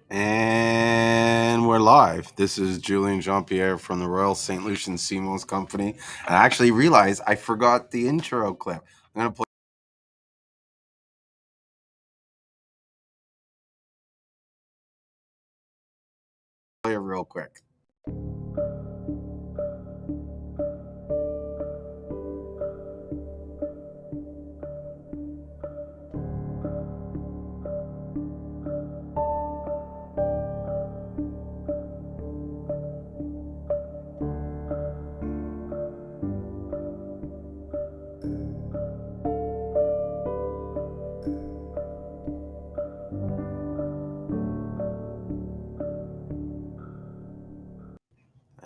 And we're live. This is Julian Jean-Pierre from the Royal St. Lucian Seamoss Company. And I actually realized I forgot the intro clip. I'm going to play it real quick.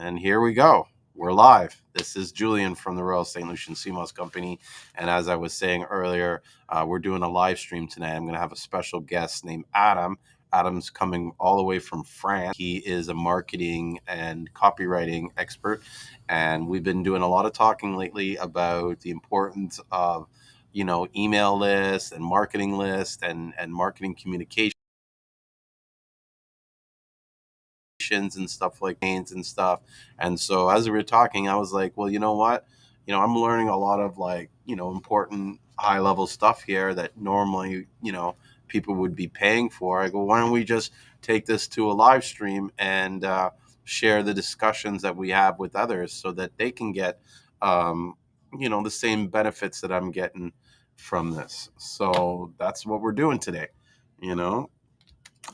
And here we go. We're live. This is Julian from the Royal St. Lucian Seamoss Company. And as I was saying earlier, we're doing a live stream tonight. I'm going to have a special guest named Adam. Adam's coming all the way from France. He is a marketing and copywriting expert. And we've been doing a lot of talking lately about the importance of, email lists and marketing lists and marketing communication and stuff like gains and stuff. And so as we were talking, I was like, well, you know what? I'm learning a lot of important high level stuff here that normally, people would be paying for. I go, why don't we just take this to a live stream and share the discussions that we have with others so that they can get, the same benefits that I'm getting from this. So that's what we're doing today, you know?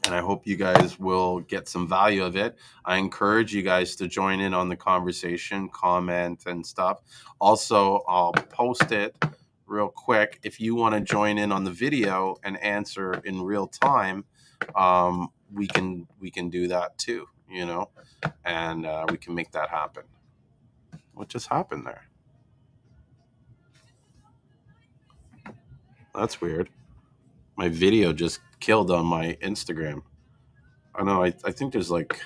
And I hope you guys will get some value of it. I encourage you guys to join in on the conversation, comment and stuff. Also, I'll post it real quick. If you want to join in on the video and answer in real time, we can do that too, and we can make that happen. What just happened there? That's weird. My video just killed on my Instagram. I know. I think there's like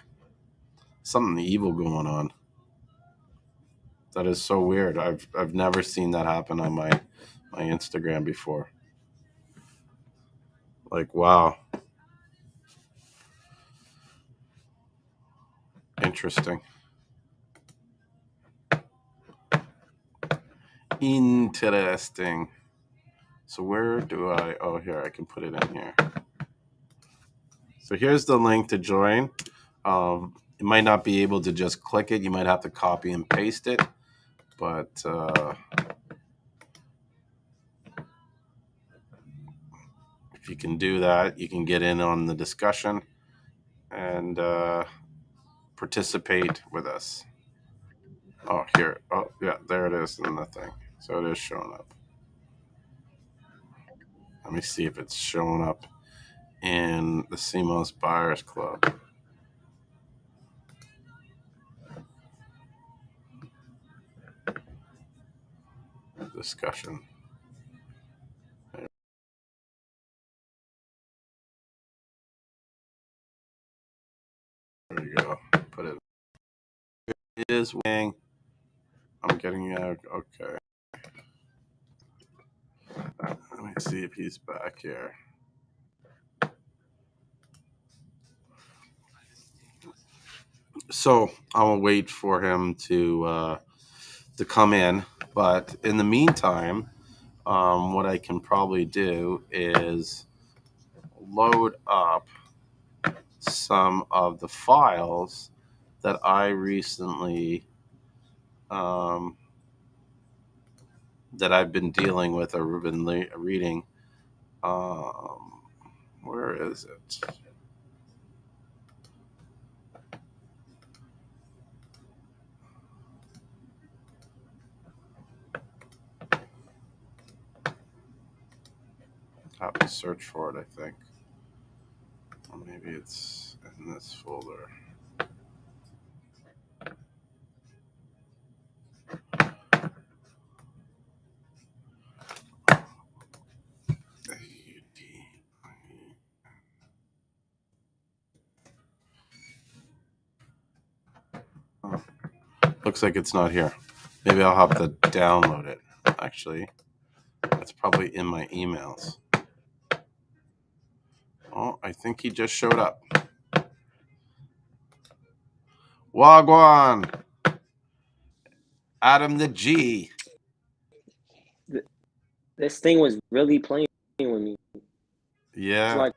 something evil going on. That is so weird. I've never seen that happen on my Instagram before. Like, wow, interesting. Interesting. So where do I oh, here, I can put it in here. So here's the link to join. You might not be able to just click it. You might have to copy and paste it. But if you can do that, you can get in on the discussion and participate with us. Oh, here. Oh, yeah, there it is in the thing. So it is showing up. Let me see if it's showing up in the Seamoss Buyers Club discussion. There you go. Put it. It is wing. I'm getting out. Okay. Let me see if he's back here. So I'll wait for him to come in. But in the meantime, what I can probably do is load up some of the files that I recently um, that I've been dealing with or been reading. Um, where is it? I have to search for it, I think. Or maybe it's in this folder. Oh, looks like it's not here. Maybe I'll have to download it. Actually, it's probably in my emails. Oh, I think he just showed up. Wagwan, Adam the G. This thing was really playing with me. It's Yeah, like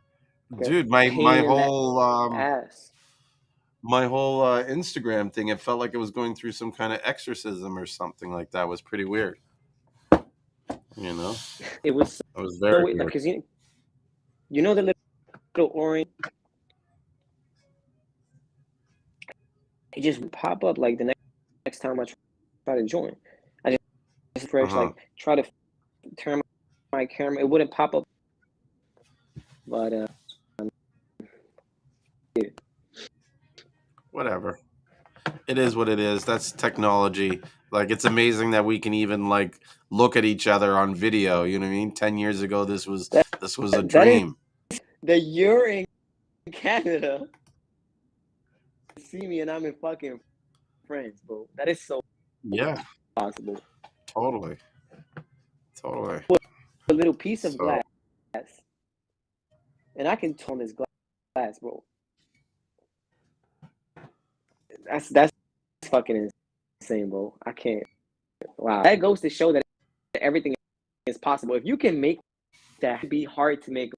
a dude, my pain in the whole ass. Instagram thing, it felt like it was going through some kind of exorcism or something like that. It was pretty weird. You know, It was it was so very weird, like, weird. cause you know the little orange, it just pop up like the next time I try to join. I just Uh refresh, huh. like try to turn my camera, it wouldn't pop up, but yeah. Whatever. It is what it is. That's technology. Like it's amazing that we can even like look at each other on video. You know what I mean? 10 years ago, That this was a that is dream. that you're in Canada, see me and I'm in fucking France, bro. That is so Yeah, possible. totally, totally. A little piece of So glass, and I can turn this glass, bro. That's fucking insane, bro. I can't. Wow, that goes to show that everything is possible. If you can make that, it'd be hard to make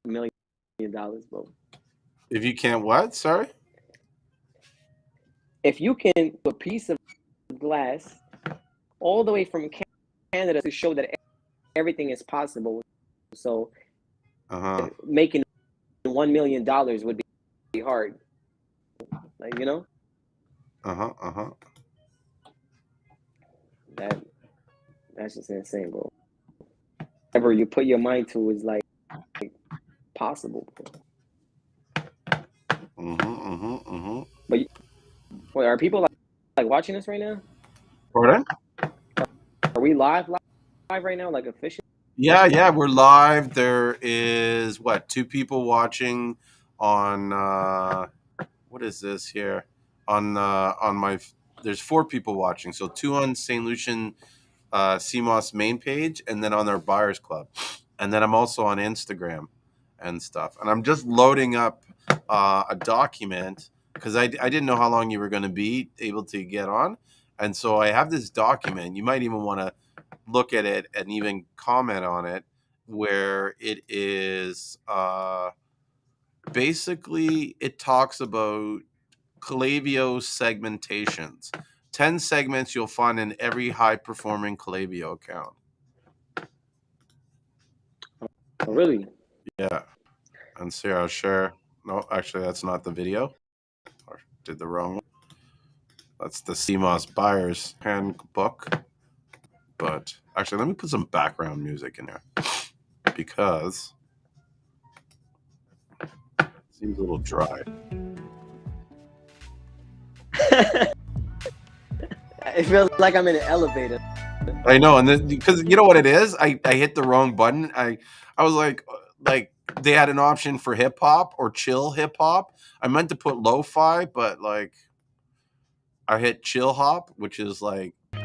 $1 million, bro. if you can't, what? Sorry. If you can a piece of glass all the way from Canada to show that everything is possible, so Uh huh. making $1 million would be hard. Like, Uh huh. Uh huh. that that's just insane, bro. Whatever you put your mind to is like possible, bro. But wait, are people like watching us right now? Pardon? Are we live right now, like officially? Yeah, yeah, we're live. There is what, two people watching on what is this here? On my there's four people watching. So two on St. Lucian Seamoss main page and then on our buyers club. And then I'm also on Instagram and stuff. And I'm just loading up a document because I didn't know how long you were going to be able to get on. And so I have this document. You might even want to look at it and even comment on it, where it is basically it talks about Klaviyo segmentations. 10 segments you'll find in every high performing Klaviyo account. Oh, really? Yeah. And see, I'll share. No, actually, that's not the video. I did the wrong one. That's the CMOS Buyer's Handbook. But actually, let me put some background music in there because it seems a little dry. It feels like I'm in an elevator. I know, and then because you know what it is, I hit the wrong button. I was like they had an option for hip hop or chill hip hop. I meant to put lo-fi, but like I hit chill hop, which is like I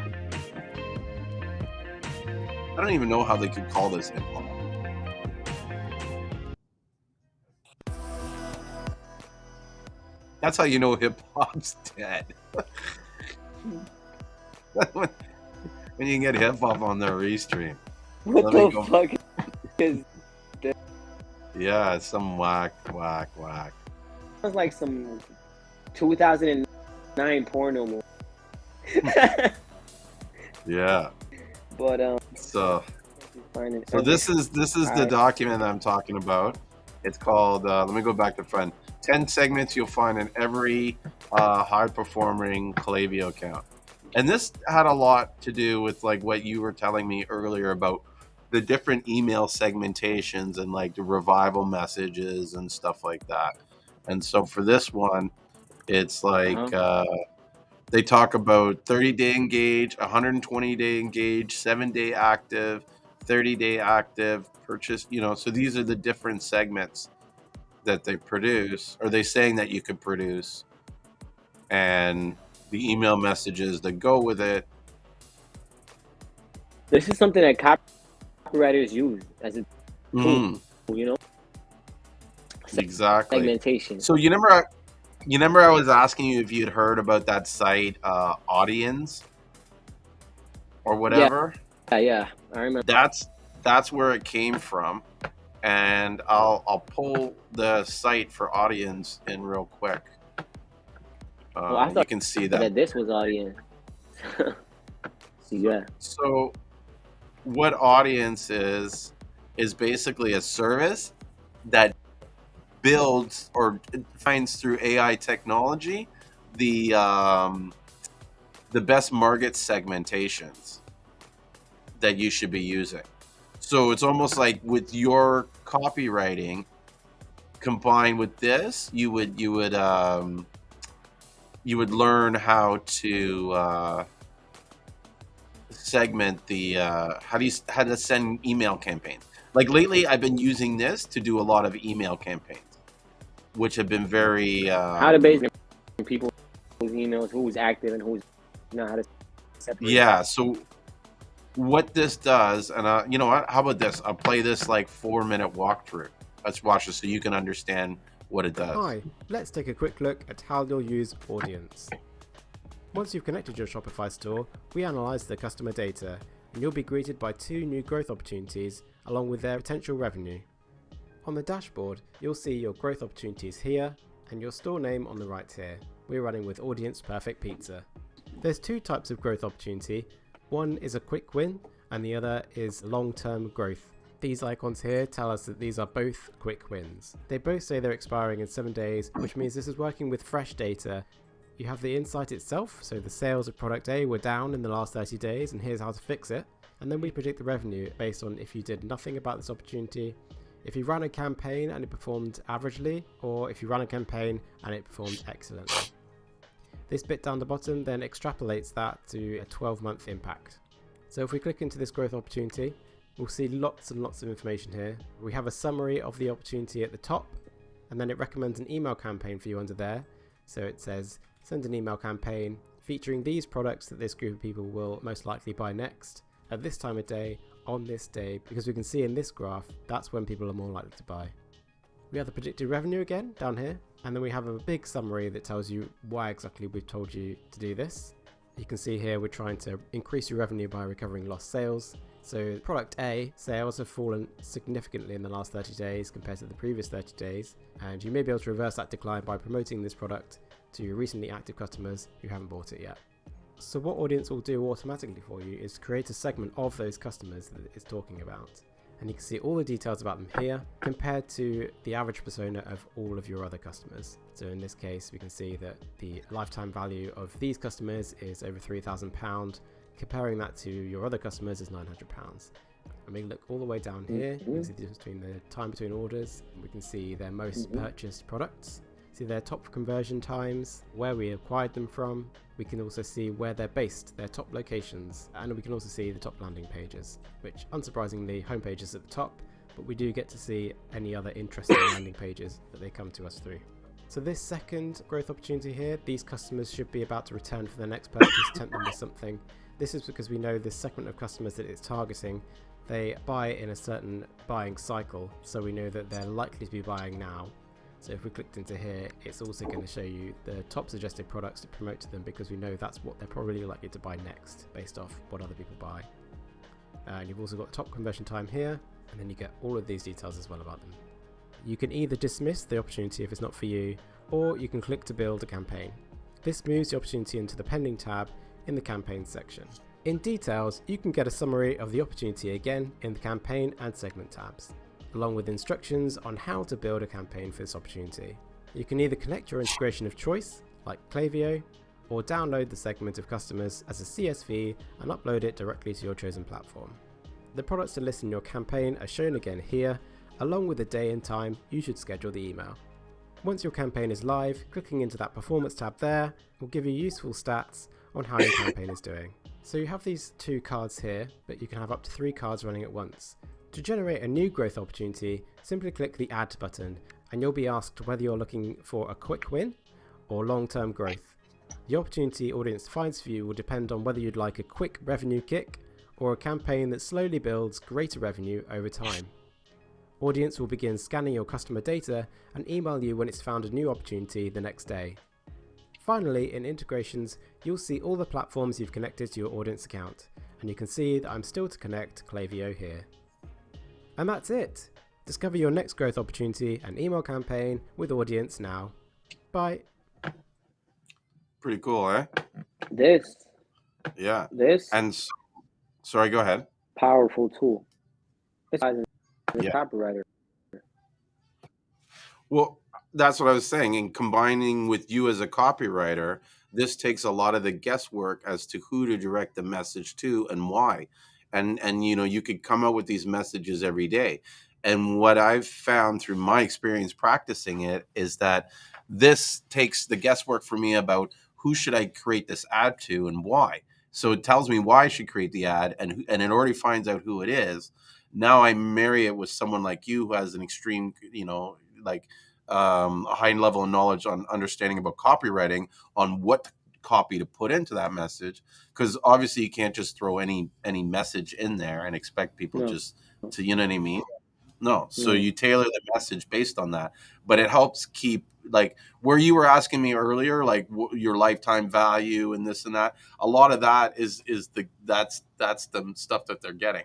don't even know how they could call this hip hop. That's how you know hip hop's dead. when you can get hip hop on the restream. What Let me the go. fuck is this? Yeah, it's some whack. Sounds like some 2009 porno movie. Yeah. But So finding So this is all the right. document I'm talking about. It's called. Let me go back to front. 10 segments you'll find in every high performing Klaviyo account, and this had a lot to do with like what you were telling me earlier about the different email segmentations and like the revival messages and stuff like that. And so for this one, it's like Uh-huh. they talk about 30-day engage, 120-day engage, 7-day active, 30-day active, purchase, so these are the different segments that they produce, or they saying that you could produce, and the email messages that go with it. This is something that copywriters use as a tool, Mm, you know? exactly. Segmentation. So you never You remember I was asking you if you'd heard about that site, Audience or Yeah, whatever? yeah, I remember. That's that's where it came from, and I'll pull the site for Audience in real quick. Oh, I You thought can see that. that this was audience. So, Yeah. so what Audience is basically a service that builds or finds through AI technology the um, the best market segmentations that you should be using. So it's almost like with your copywriting combined with this, you would learn how to segment the how to send email campaigns. Like lately, I've been using this to do a lot of email campaigns, which have been very How to base people's emails, who's active and who's not, how to separate. yeah. So what this does, and you know what? How about this? I'll play this like 4 minute walkthrough. Let's watch this so you can understand what it does. Hi, let's take a quick look at how you'll use Audience. Once you've connected your Shopify store, we analyze the customer data, and you'll be greeted by 2 new growth opportunities along with their potential revenue. On the dashboard, you'll see your growth opportunities here and your store name on the right here. We're running with Audience Perfect Pizza. There's 2 types of growth opportunity. One is a quick win and the other is long-term growth. These icons here tell us that these are both quick wins. They both say they're expiring in 7 days, which means this is working with fresh data. You have the insight itself, so the sales of product A were down in the last 30 days and here's how to fix it. And then we predict the revenue based on if you did nothing about this opportunity, if you ran a campaign and it performed averagely, or if you ran a campaign and it performed excellently. This bit down the bottom then extrapolates that to a 12-month impact. So if we click into this growth opportunity, we'll see lots and lots of information here. We have a summary of the opportunity at the top, and then it recommends an email campaign for you under there. So it says, send an email campaign featuring these products that this group of people will most likely buy next, at this time of day, on this day, because we can see in this graph, that's when people are more likely to buy. We have the predicted revenue again, down here, and then we have a big summary that tells you why exactly we've told you to do this. You can see here we're trying to increase your revenue by recovering lost sales. So product A sales have fallen significantly in the last 30 days compared to the previous 30 days, and you may be able to reverse that decline by promoting this product to your recently active customers who haven't bought it yet. So what Audience will do automatically for you is create a segment of those customers that it's talking about. And you can see all the details about them here compared to the average persona of all of your other customers. So in this case, we can see that the lifetime value of these customers is over £3,000. Comparing that to your other customers is £900. And we look all the way down here, we can see the difference between the time between orders, and we can see their most purchased products, see their top conversion times, where we acquired them from. We can also see where they're based, their top locations, and we can also see the top landing pages, which unsurprisingly home pages at the top, but we do get to see any other interesting landing pages that they come to us through. So this second growth opportunity here, these customers should be about to return for their next purchase, tempt them with something. This is because we know this segment of customers that it's targeting, they buy in a certain buying cycle, so we know that they're likely to be buying now. So if we clicked into here, it's also going to show you the top suggested products to promote to them because we know that's what they're probably likely to buy next based off what other people buy. And you've also got top conversion time here, and then you get all of these details as well about them. You can either dismiss the opportunity if it's not for you, or you can click to build a campaign. This moves the opportunity into the pending tab in the campaign section. In details, you can get a summary of the opportunity again in the campaign and segment tabs, along with instructions on how to build a campaign for this opportunity. You can either connect your integration of choice, like Klaviyo, or download the segment of customers as a CSV and upload it directly to your chosen platform. The products to list in your campaign are shown again here, along with the day and time you should schedule the email. Once your campaign is live, clicking into that performance tab there will give you useful stats on how your campaign is doing. So you have these 2 cards here, but you can have up to 3 cards running at once. To generate a new growth opportunity, simply click the Add button and you'll be asked whether you're looking for a quick win or long-term growth. The opportunity Audience finds for you will depend on whether you'd like a quick revenue kick or a campaign that slowly builds greater revenue over time. Audience will begin scanning your customer data and email you when it's found a new opportunity the next day. Finally, in integrations, you'll see all the platforms you've connected to your Audience account, and you can see that I'm still to connect Klaviyo here. And that's it! Discover your next growth opportunity and email campaign with Audience now. Bye! Pretty cool, eh? Yeah. This And sorry, go ahead. powerful tool. It's as a Yeah. copywriter. Well, that's what I was saying. In combining with you as a copywriter, this takes a lot of the guesswork as to who to direct the message to and why. And you could come up with these messages every day. And what I've found through my experience practicing it is that this takes the guesswork for me about who should I create this ad to and why. So it tells me why I should create the ad, and it already finds out who it is. Now I marry it with someone like you who has an extreme, like a high level of knowledge on understanding about copywriting, on what copy to put into that message, because obviously you can't just throw any message in there and expect people No, just to, you know what I mean? No. So no. you tailor the message based on that, but it helps keep, like, where you were asking me earlier, like your lifetime value and this and that. A lot of that is that's the stuff that they're getting.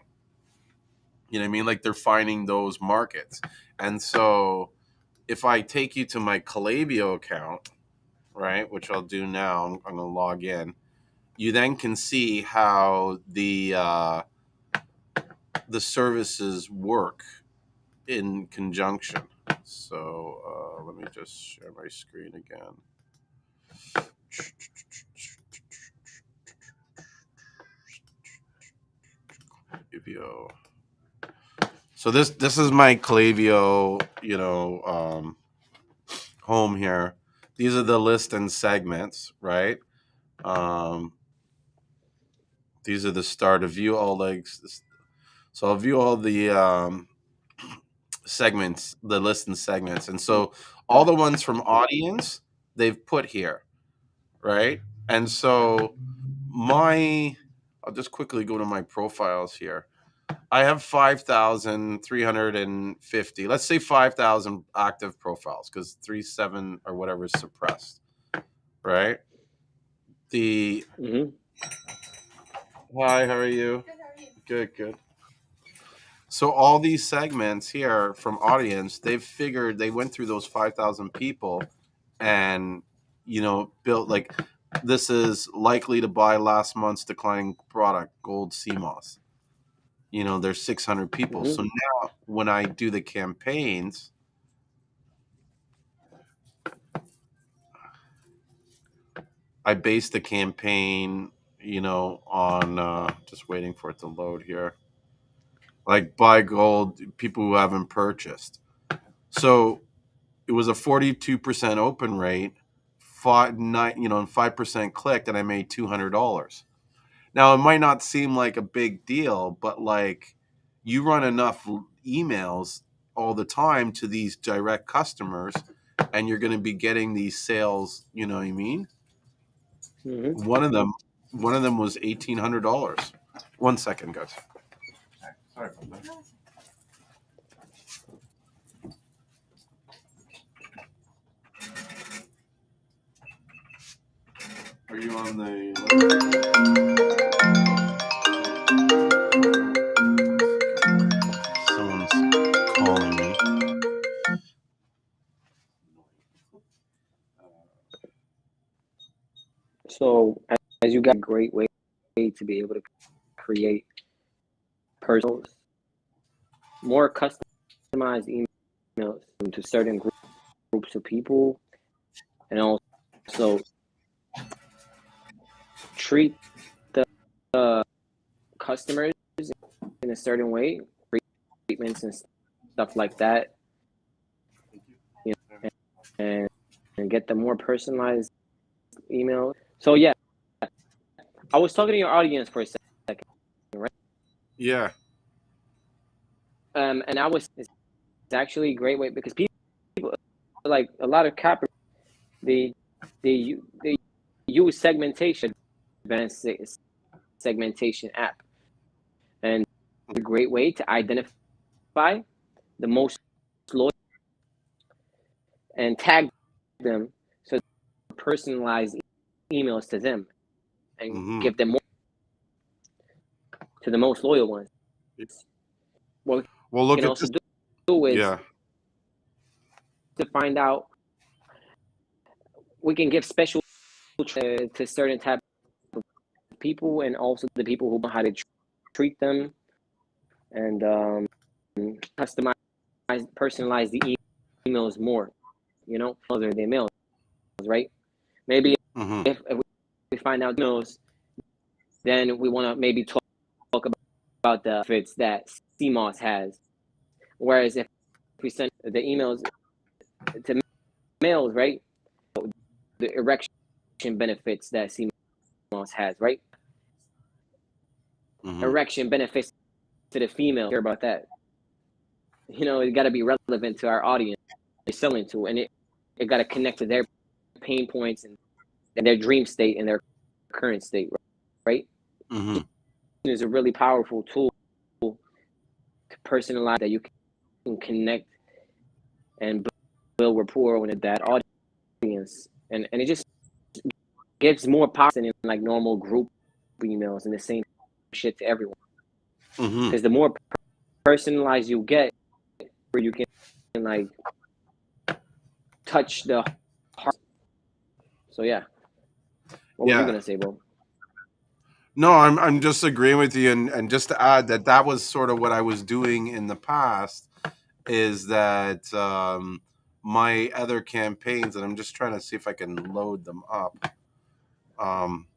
You know what I mean? Like they're finding those markets, and so if I take you to my Klaviyo account, right, which I'll do now, I'm going to log in. You then can see how the services work in conjunction. So let me just share my screen again. Klaviyo. So this is my Klaviyo, home here. These are the list and segments, right? These are the start of view all legs. So I'll view all the segments, the list and segments. And so all the ones from audience, they've put here, right? And so I'll just quickly go to my profiles here. I have 5,350. Let's say 5,000 active profiles because 3,700 or whatever is suppressed, right? Mm-hmm. Hi, how are you? Good, how are you? Good, good. So all these segments here from audience, they went through those 5,000 people and, built like, this is likely to buy last month's declining product, gold Seamoss. There's 600 people. Mm-hmm. So now when I do the campaigns, I base the campaign, on just waiting for it to load here. Like buy gold, people who haven't purchased. So it was a 42% open rate, and 5% clicked, and I made $200. Now it might not seem like a big deal, but like you run enough emails all the time to these direct customers, and you're going to be getting these sales. You know what I mean? Mm-hmm. One of them was $1,800. 1 second, guys. Sorry about that. Are you on the? Someone's calling me. So as you got a great way to be able to create personal, more customized emails to certain groups of people, and also treat the customers in a certain way, treatments and stuff like that, you know, and get the more personalized email. So yeah, I was talking to your audience for a second, right? Yeah. And it's actually a great way because people, like a lot of copy, they they use segmentation, advanced segmentation app, and a great way to identify the most loyal, and tag them so personalized emails to them and give them more to the most loyal ones. What Well, we look can at also this. do is Yeah. to find out, we can give special to certain type of people, and also the people who know how to treat them, and customize, personalize the emails more. Those are the emails, right? Maybe Mm-hmm. if we find out emails, then we want to maybe talk about the benefits that Seamoss has. Whereas if we send the emails to males, right, the erection benefits that Seamoss has, right? Mm-hmm. Erection benefits to the female. Care about that? It got to be relevant to our audience they're selling to, and it got to connect to their pain points and their dream state and their current state, right? Mm-hmm. It is a really powerful tool to personalize that you can connect and build rapport with that audience, and it just gives more power than in like normal group emails and the same shit to everyone. Mm-hmm. Because the more personalized you get, where you can like touch the heart. So yeah, what were you Yeah. gonna say, bro? No, I'm just agreeing with you, and just to add that that was sort of what I was doing in the past, is that my other campaigns, and I'm just trying to see if I can load them up. Um,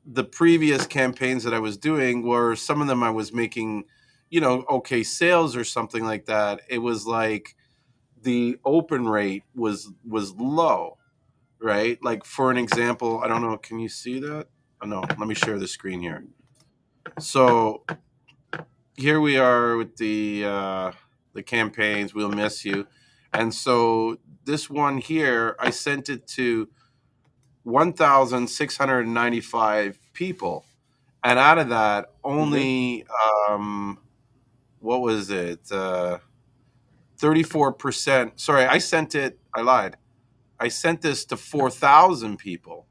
the previous campaigns that I was doing were, some of them I was making, okay, sales or something like that. It was like the open rate was low, right? Like, for an example, I don't know, can you see that? Oh no, let me share the screen here. So here we are with the campaigns. We'll miss you. And so this one here, I sent it to 1,695 people, and out of that, Mm-hmm. only what was it? 34%. Sorry, I sent it. I lied. I sent this to 4,000 people,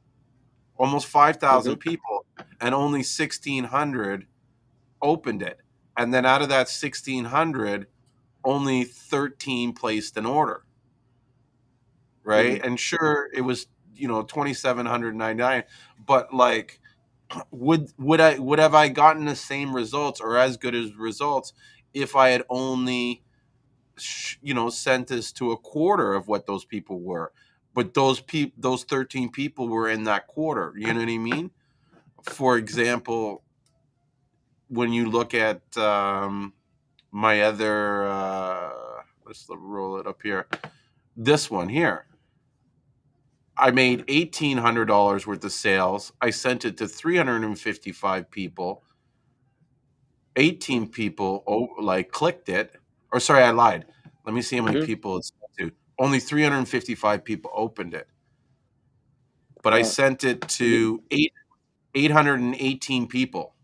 almost 5,000 Mm-hmm. people, and only 1,600 opened it. And then out of that 1,600, only 13 placed an order, right? Mm-hmm. And sure, it was 2,799, but like, would have I gotten the same results or as good as results if I had only sent this to a quarter of what those people were? But those 13 people were in that quarter. You know what I mean? For example, when you look at my other, let's roll it up here. This one here, I made $1,800 worth of sales. I sent it to 355 people. 18 people like clicked it. Or sorry, I lied. Let me see how many Mm-hmm. people it's sent to. Only 355 people opened it. But I sent it You, to 818 people.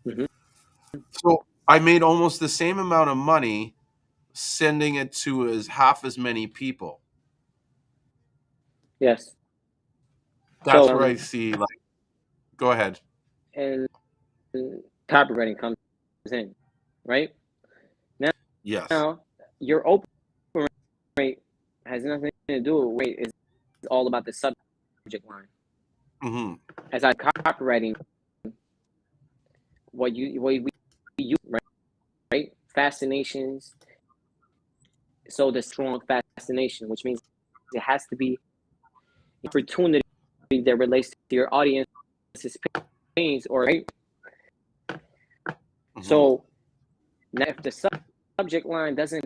mm-hmm. So I made almost the same amount of money sending it to as half as many people. Yes. So That's where I see, like, go ahead. and copywriting comes in, right? Yes. Now your open rate has nothing to do with rate. It's all about the subject line. Hmm. As I copywriting, what we use, right? Fascinations. So the strong fascination, which means it has to be opportunity that relates to your audience's pains, or right. Hmm. So now, if the subject line doesn't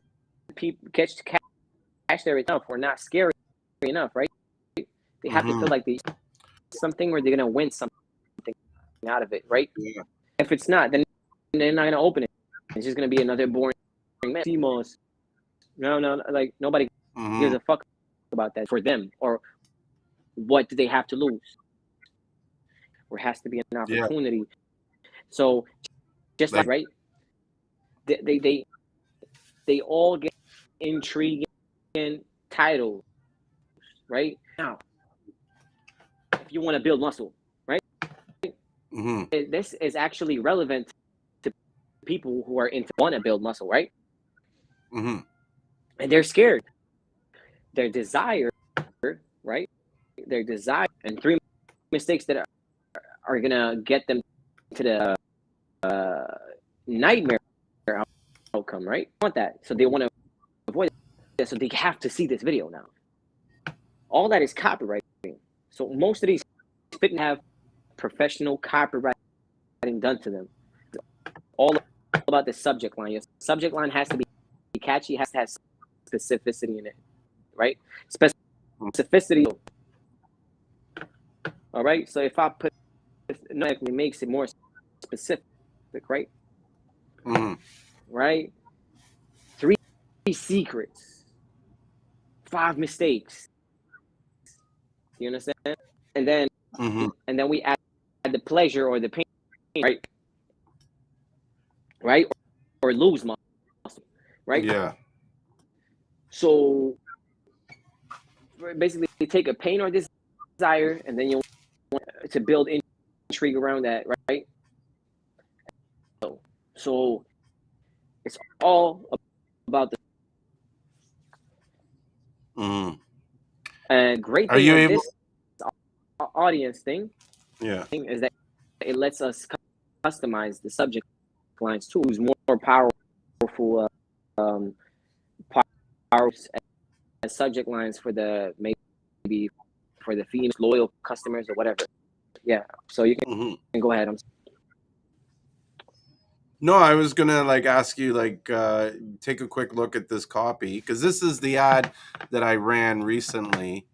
catch their enough, or not scary enough, right? They have to Hmm. feel like they something, where they're gonna win something out of it, right? Yeah. If it's not, then they're not gonna open it. It's just gonna be another boring man. Seamoss. No, like nobody gives Hmm. a fuck about that for them, or what do they have to lose? There has to be an Yeah. opportunity. So just like, Like, right, they they all get intriguing titles, right? Now, if you want to build muscle, right? This is actually relevant to people who are into want to build muscle, right? And they're scared. Their desire, right? Their desire, and 3 mistakes that are gonna get them to the nightmare outcome, right? They want that, so they want to avoid that. So they have to see this video now. All that is copywriting. So most of these fitness have professional copywriting done to them. It's all about the subject line. Your subject line has to be catchy. It has to have specificity in it, right? Specificity. All right. So if I put, it makes it more specific, right? Right. 3 secrets, 5 mistakes. You understand? And then, we add the pleasure or the pain, right? Right? Or lose muscle, right? Yeah. So basically, you take a pain or desire, and then you want to build intrigue around that, right? So it's all about the and great Are thing you of able? this audience thing, Yeah. is that it lets us customize the subject lines too. Use more powerful as subject lines for the maybe for the female loyal customers or whatever. Yeah. So you can go ahead. No, I was gonna like ask you like take a quick look at this copy because this is the ad that I ran recently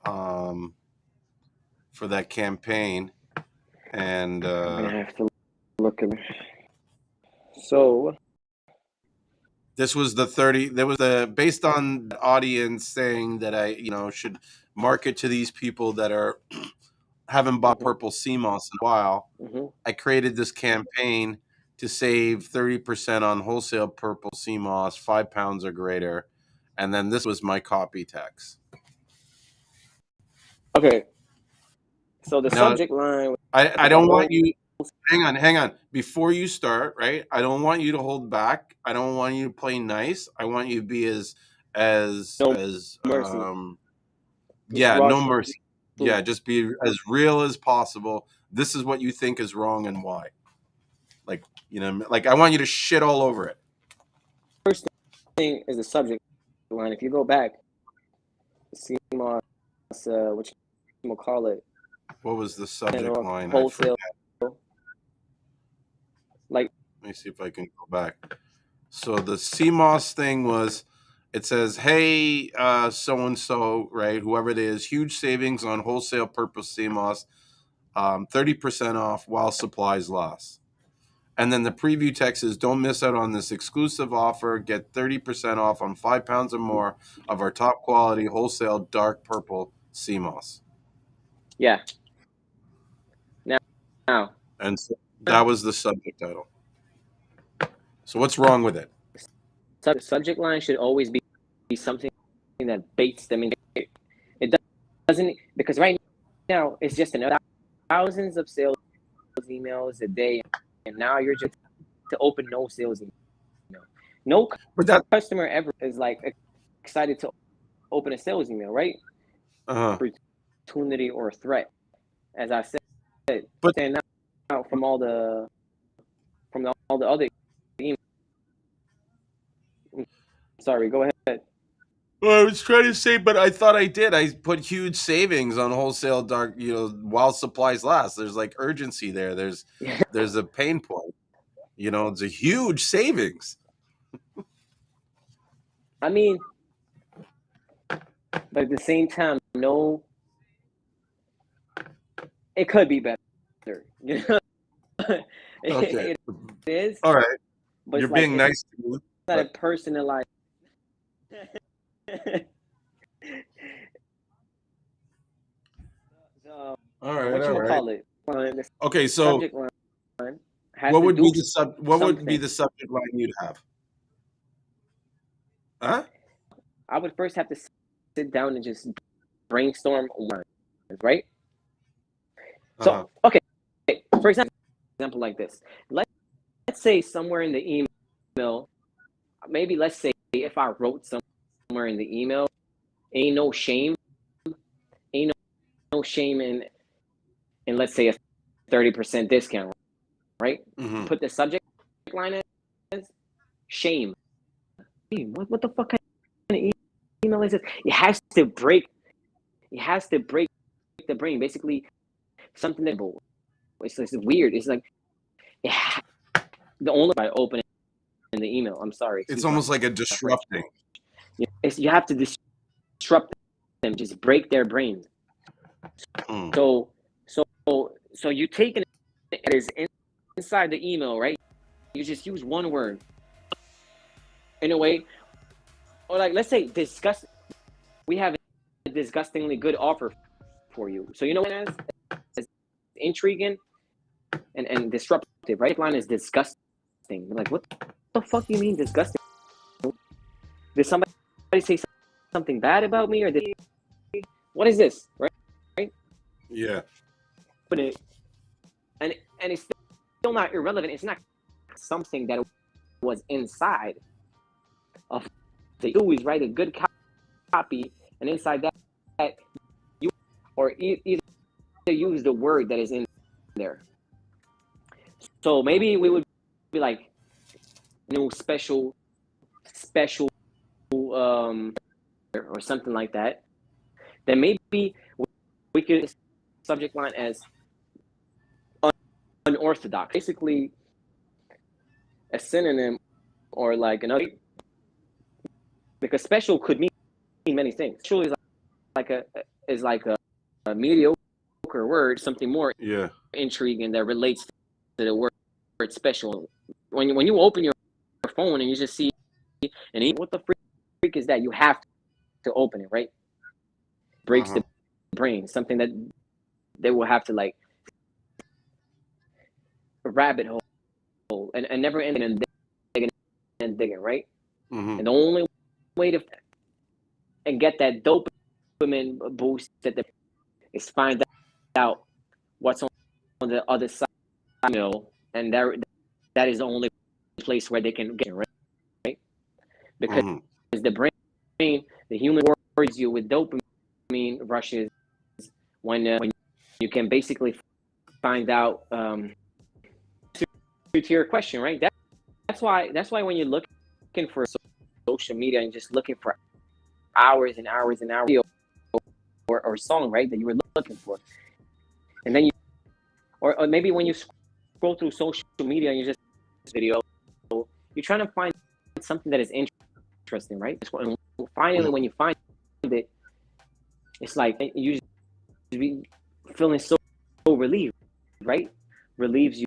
for that campaign, and I'm gonna have to look at. So this was the 30. There was the based on the audience saying that I should market to these people that are haven't bought purple Seamoss in a while. I created this campaign to save 30% on wholesale purple Seamoss, 5 pounds or greater. And then this was my copy text. okay. So the Now, subject line. I don't want you, hang on. Before you start, right? I don't want you to hold back. I don't want you to play nice. I want you to be No mercy. yeah, no mercy. Yeah, just be as real as possible. This is what you think is wrong and why. Like, like I want you to shit all over it. First thing is the subject line. If you go back, Seamoss, what you call it? What was the subject line? Wholesale. Like, let me see if I can go back. So the Seamoss thing was, it says, "Hey, so and so, right? Whoever it is, huge savings on wholesale purple Seamoss, 30% off while supplies last." And then the preview text is, "Don't miss out on this exclusive offer. Get 30% off on 5 pounds or more of our top quality wholesale dark purple Seamoss." Yeah. Now. And so that was the subject title. So what's wrong with it? The subject line should always be something that baits them in. It doesn't, because right now it's just another thousands of sales emails a day, and now you're just to open no sales email. No customer ever is like excited to open a sales email, right? Opportunity or threat, as I said. But stand out from all the other emails. Sorry, go ahead. Well, I was trying to say, but I thought I did. I put huge savings on wholesale dark, while supplies last. There's like urgency there. There's a pain point. It's a huge savings. I mean, but at the same time, no, it could be better. Okay. It is. All right. But you're being nice to me. It's not a personalized. All right. What you call it? Okay, so subject line what would be the subject line you'd have? I would first have to sit down and just brainstorm words, right? So, okay, for example like this. Let's say somewhere in the email, maybe let's say if I wrote somewhere in the email, ain't no shame in let's say a 30% discount, right? Mm-hmm. Put the subject line as shame. What the fuck kind of email is this? It has to break the brain. Basically, something that it's weird. It's like the only by opening the email. I'm sorry. It's Excuse my almost like a disrupting. you have to disrupt them, just break their brains. Mm. So you take it is inside the email, right? You just use one word in a way, or like let's say disgust. We have a disgustingly good offer for you. So you know what as intriguing and disruptive, right? Line is disgusting. You're like, what the fuck do you mean disgusting? Did somebody say something bad about me, or what is this, right? Yeah. But and it's still not irrelevant. It's not something that was inside of the always write a good copy, and inside that you or either use the word that is in there. So maybe we would be like, special or something like that. Then maybe we could subject line as unorthodox, basically a synonym or like another, because special could mean many things. Special is like a mediocre word, something more Yeah. intriguing that relates to the word special. When you open your phone and you just see what the freak is that? You have to open it, right? Breaks the brain, something that they will have to like a rabbit hole and never ending and digging, right? Mm-hmm. And the only way to and get that dopamine boost is find out what's on the other side, and that is the only place where they can get it, right? Because the brain, the human rewards you with dopamine rushes when you can basically find out to your question, right? That's why when you're looking for social media and just looking for hours and hours and hours or song, right, that you were looking for, and then or maybe when you scroll through social media and you just video, you're trying to find something that is interesting, right? And finally, when you find it, it's like you just be feeling so relieved, right? Relieves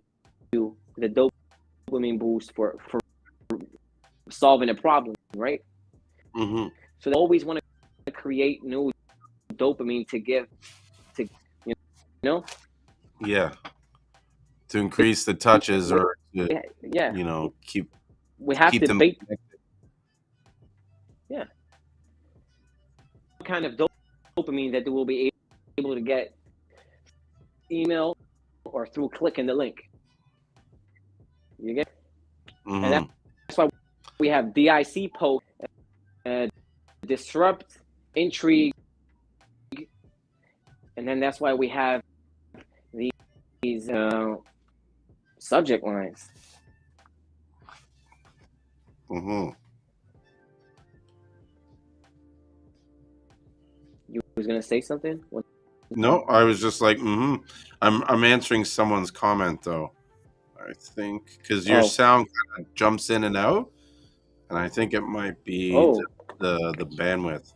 you the dopamine boost for solving a problem, right? Mm-hmm. So they always want to create new dopamine to give to you know. Yeah. To increase the touches or to, Yeah, keep we have to them bait. connected. Yeah, kind of dopamine that they will be able to get email or through clicking the link. You get, and that's why we have DIC post, disrupt, intrigue, and then that's why we have these subject lines. Mm-hmm. You was gonna say something? No, I was just like, mm-hmm. I'm answering someone's comment though. I think because your sound kind of jumps in and out, and I think it might be the bandwidth.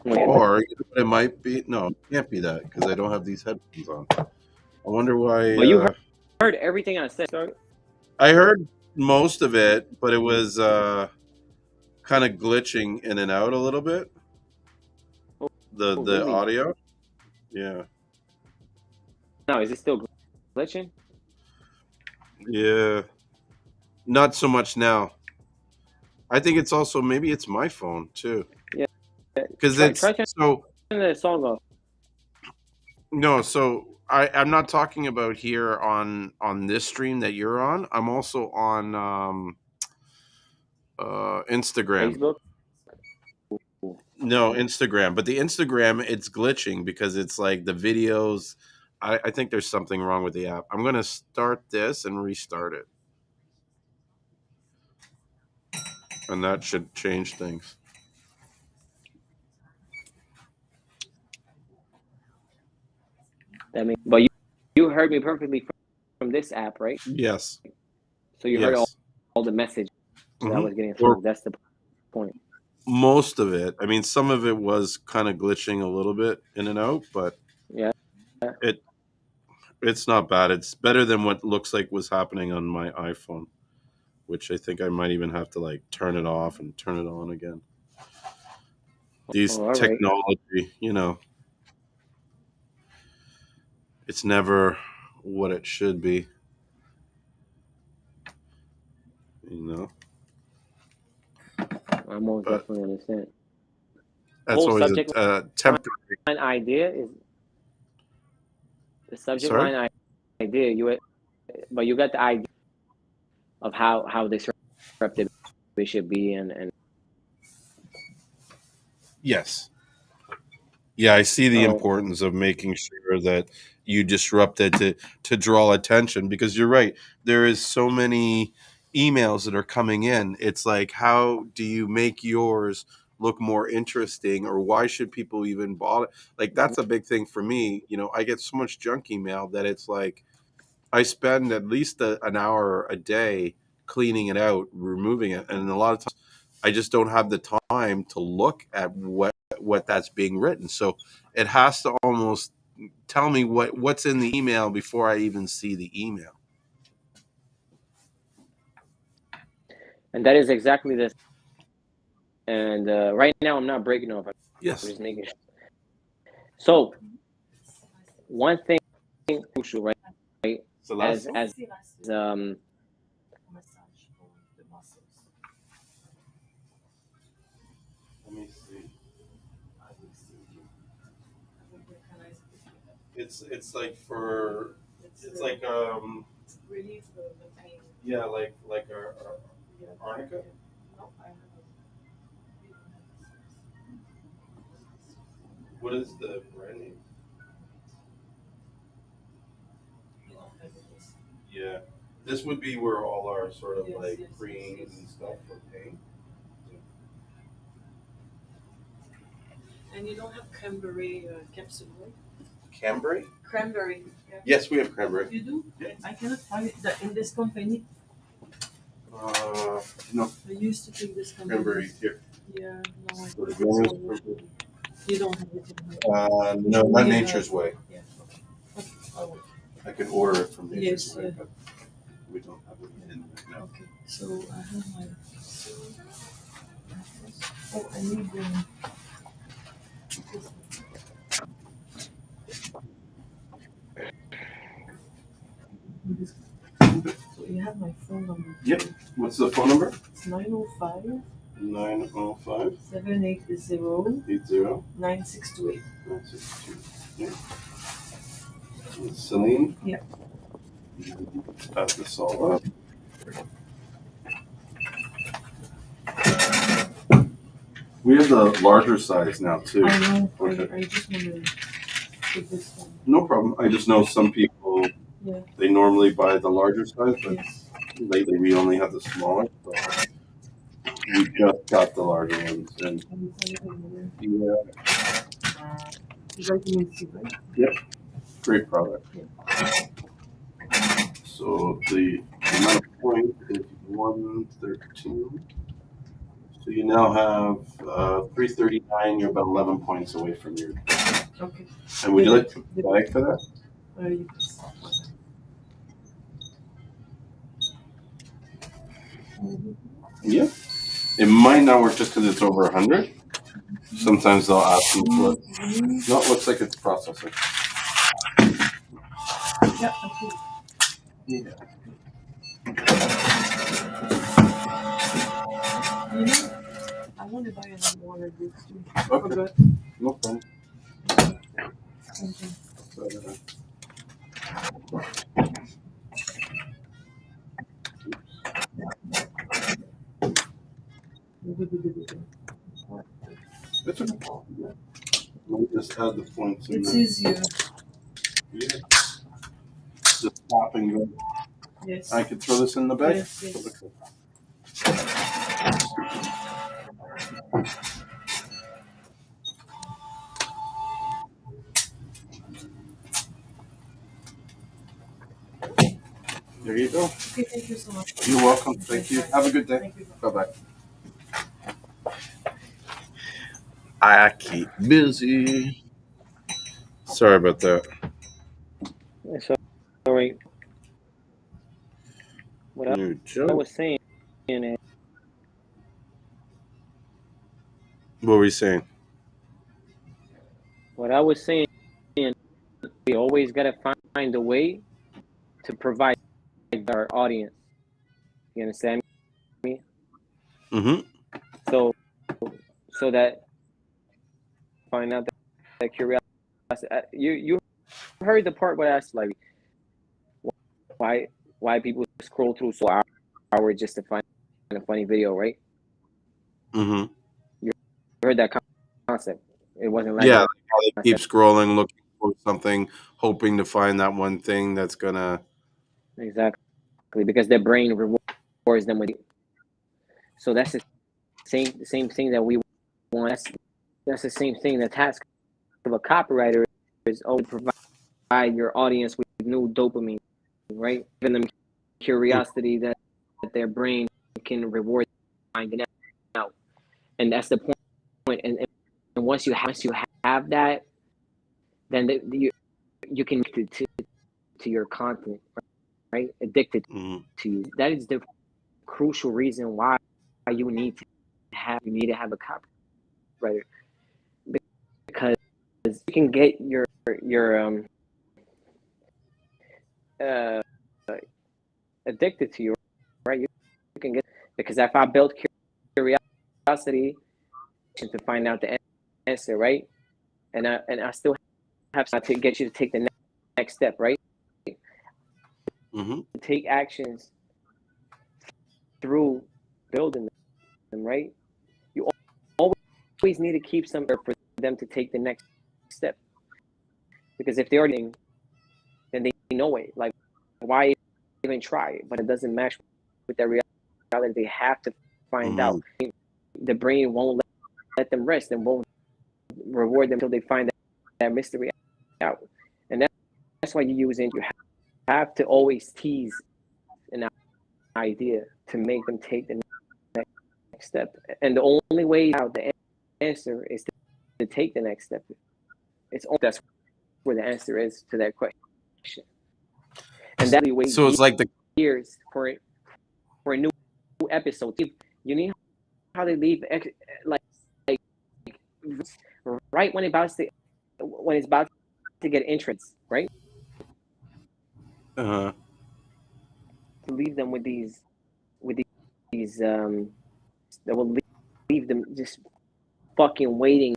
Or it might be it can't be that because I don't have these headphones on. I wonder why. But you heard everything I said. Sorry. I heard most of it, but it was kind of glitching in and out a little bit. The really? audio, yeah. No, is it still glitching? Yeah. Not so much now. I think it's also maybe it's my phone too, Yeah. because it's Try turning so the song off. no. So I'm not talking about here on this stream that you're on. I'm also on Instagram. Facebook. No, Instagram. But the Instagram, it's glitching because it's like the videos. I think there's something wrong with the app. I'm gonna start this and restart it, and that should change things. That means, but you heard me perfectly from this app, right? Yes. So you heard Yes. all the messages I Hmm. was getting Or through. That's the point. most of it. I mean, some of it was kind of glitching a little bit in and out, but Yeah. it it's not bad. It's better than what looks like was happening on my iPhone, which I think I might even have to like turn it off and turn it on again. These Oh, all right. technology, it's never what it should be, you know. I most But definitely understand. that's Whole always subject a temporary. line idea is the subject Sorry. line idea. But you got the idea of how disruptive it should be, and Yes. Yeah, I see the oh, importance of making sure that you disrupt it to draw attention because you're right. There is so many emails that are coming in. It's like, how do you make yours look more interesting, or why should people even bother? Like that's a big thing for me. I get so much junk email that it's like I spend at least an hour a day cleaning it out, removing it, and a lot of times I just don't have the time to look at what that's being written. So it has to almost tell me what's in the email before I even see the email. and that is exactly this. And right now, I'm not breaking off. I'm Yes. just making sure. So one thing crucial, right? So that's As um let me see. It's like for it's like yeah, like arnica. What is the brand name? Yeah, this would be where all our sort of like creams and stuff for paint. And you don't have cranberry capsule, right? Cambrai? Cranberry. Yeah. Yes, we have cranberry. You do? Yeah. I cannot find it in this company. No, I used to take this company. cranberry here. Yeah, no, I So the don't. green You don't have it in here. no, not Nature's Way. Yeah, okay. Okay, I will. I could order it from Nature's Yes, Way, yeah. but we don't have it in right now. Okay, so I have my. Oh, I need this. So you have my phone number. Yep. What's the phone number? It's 905 905 780 80 9628. 962. Yeah. Celine? Yeah. Pass this all up. We have the larger size now too. I know. Okay. I just want to take this one. No problem. I just know some people Yeah. they normally buy the larger size, but Yes. lately we only have the smaller. So we just got the larger ones, and yeah, Vitamin C, right? yep, great product. Yeah. So the amount of points is 113. So you now have 339. You're about 11 points away from your. Okay. And would you like to bag for that? Yes. Yeah. It might not work just because it's over 100. Sometimes they'll ask you for it. No, it looks like it's processing. Yeah, okay. Yeah. want to buy another one of these too. Okay. Good. No problem. Thank you. It's okay. Let me just add the points in It's there. easier. Yeah. Just stop and go. Yes. I could throw this in the bag. Yes, yes. There you go. Okay, thank you so much. You're welcome. Thank you. Have a good day. Thank you. Bye bye. I keep busy. Sorry about that. So, all right. What New I joke. was saying is, What were you saying? what I was saying, we always gotta find a way to provide our audience. You understand me? Mm-hmm. So, so that find out that curiosity. You heard the part where I asked like why why people scroll through so hours just to find a funny video, right? Mm-hmm. You heard that concept. It wasn't like Yeah, what like how they I keep said. scrolling, looking for something, hoping to find that one thing that's gonna. Exactly, because their brain rewards them with it. So that's the same thing that we want. That's the same thing. The task of a copywriter is always provide your audience with new dopamine, right? Giving them curiosity that their brain can reward finding out. And that's the point. And once you have that, then you can to your content, right? Addicted Mm-hmm. to you. That is the crucial reason why you need to have a copywriter, because you can get your uh addicted to you, right? You can get, because if I built curiosity to find out the answer, right? And I still have to get you to take the next step, right? Mm-hmm. Take actions through building them, right? You always need to keep some for them to take the next step, because if they already, then they know it. Like, why even try it? But it doesn't match with their reality. They have to find Mm-hmm. out. The brain won't let them rest and won't reward them until they find that mystery out. And that's why you have to always tease an idea to make them take the next step. And the only way out the answer is to take the next step. That's where the answer is to that question. And that we wait So it's like the. years for a new episode. You need how they leave like right when it's about to get entrance, right? Uh-huh. To leave them with these that will leave them just fucking waiting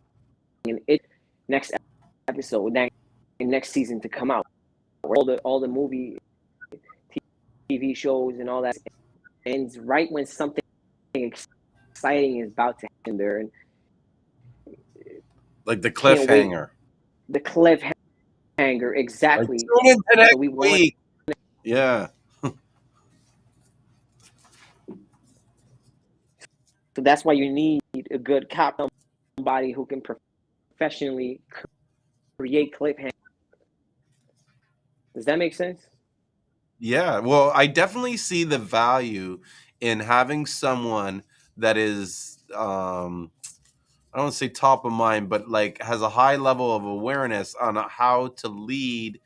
and it next episode, next season to come out. All the movie, TV shows, and all that ends right when something exciting is about to happen there, and Like the can't wait. cliffhanger. The cliffhanger, Like exactly. tune into So next we want. week. Yeah. So that's why you need a good cop, somebody who can professionally create cliffhangers. Does that make sense? Yeah. Well, I definitely see the value in having someone that is I don't want to say top of mind, but like has a high level of awareness on how to lead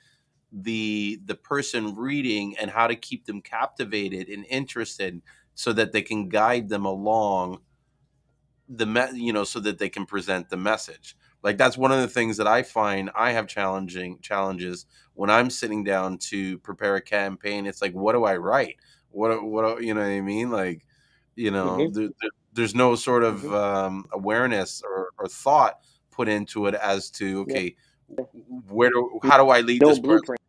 the person reading and how to keep them captivated and interested so that they can guide them along so that they can present the message. Like that's one of the things that I find I have challenges when I'm sitting down to prepare a campaign. It's like, what do I write? What you know what I mean? Like, Mm-hmm. There's no sort of Mm-hmm. awareness or thought put into it as to, Yeah. okay, how do I lead No this person? blueprint.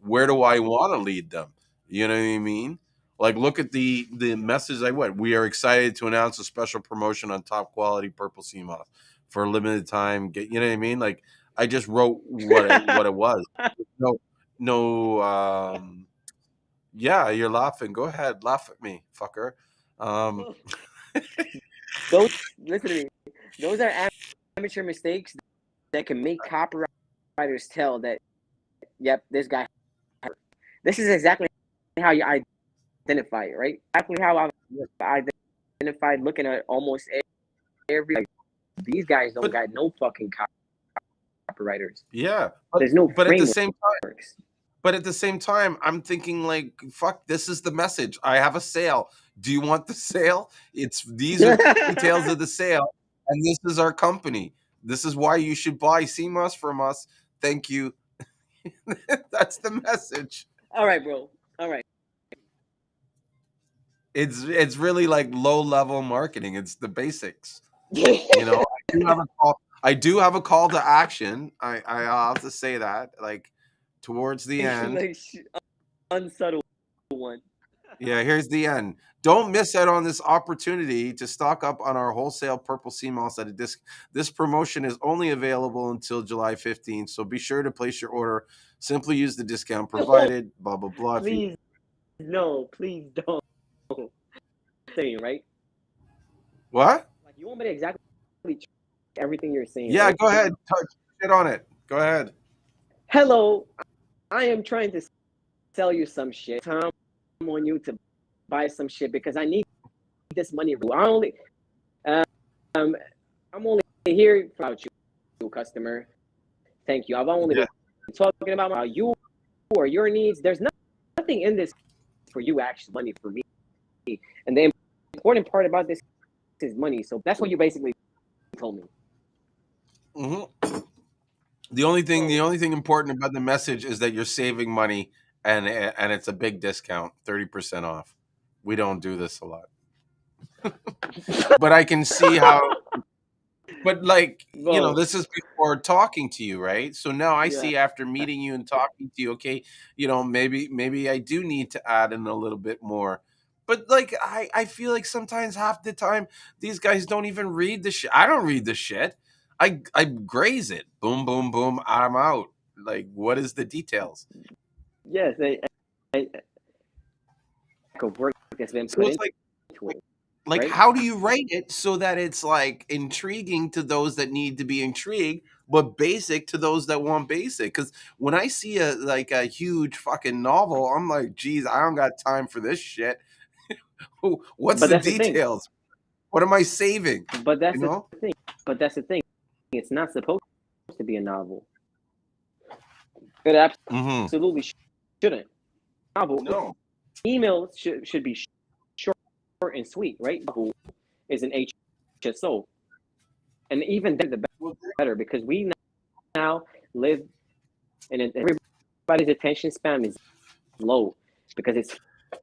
Where do I want to lead them? You know what I mean? Like, look at the message I went. We are excited to announce a special promotion on top quality purple sea moss for a limited time. Get, you know what I mean? Like, I just wrote what it was. No, no. Yeah, you're laughing. Go ahead, laugh at me, fucker. Um, Those, listen to me. Those are amateur mistakes that can make copywriters tell that, yep, this guy. This is exactly how you identify it, right? Exactly how I identified looking at almost every. Like, these guys don't but got no fucking copywriters. yeah, There's no but at the frameworks. same But at the same time, I'm thinking like, fuck, this is the message. I have a sale. Do you want the sale? These are details of the sale, and this is our company. This is why you should buy Seamoss from us. Thank you. That's the message. All right, bro. All right. It's really like low level marketing. It's the basics. You know, I do have a call to action. I'll have to say that. Like towards the end. Like, unsubtle one. Yeah, here's the end. Don't miss out on this opportunity to stock up on our wholesale purple sea moss at a disc. This promotion is only available until July 15th, so be sure to place your order. Simply use the discount No, provided. Blah blah blah. If you, please, no, please don't. Saying right. what? Like, you want me to exactly everything you're saying, Yeah, right? go ahead. Touch shit on it. Go ahead. Hello, I am trying to sell you some shit. Time on you to buy some shit because I need this money. Um, I'm only here about you, customer. Thank you. I've only Yeah. been talking about you or your needs. There's nothing in this for you, actually, money for me. And the important part about this is money. So that's what you basically told me. hmm the only thing So, important about the message is that you're saving money, and it's a big discount, 30% off. We don't do this a lot, but I can see how. But like, bro, this is before talking to you, right? So now I yeah. see after meeting you and talking to you, okay, maybe I do need to add in a little bit more. But like I feel like sometimes half the time these guys don't even read the shit. I don't read the shit. I graze it. Boom, boom, boom. I'm out. Like, what is the details? Yes, a of work that's been So put it's into like it, like right? how do you write it so that it's like intriguing to those that need to be intrigued but basic to those that want basic? Because when I see a huge fucking novel, I'm like, geez, I don't got time for this shit. What's But the that's the thing. details? What am I saving? But you that's the know thing. But that's the thing. It's not supposed to be a novel. It mm-hmm. absolutely shouldn't. Novel No. email should be short and sweet, right? Novel is an HSO, and even then, the Well, better because we now live in everybody's attention span is low because it's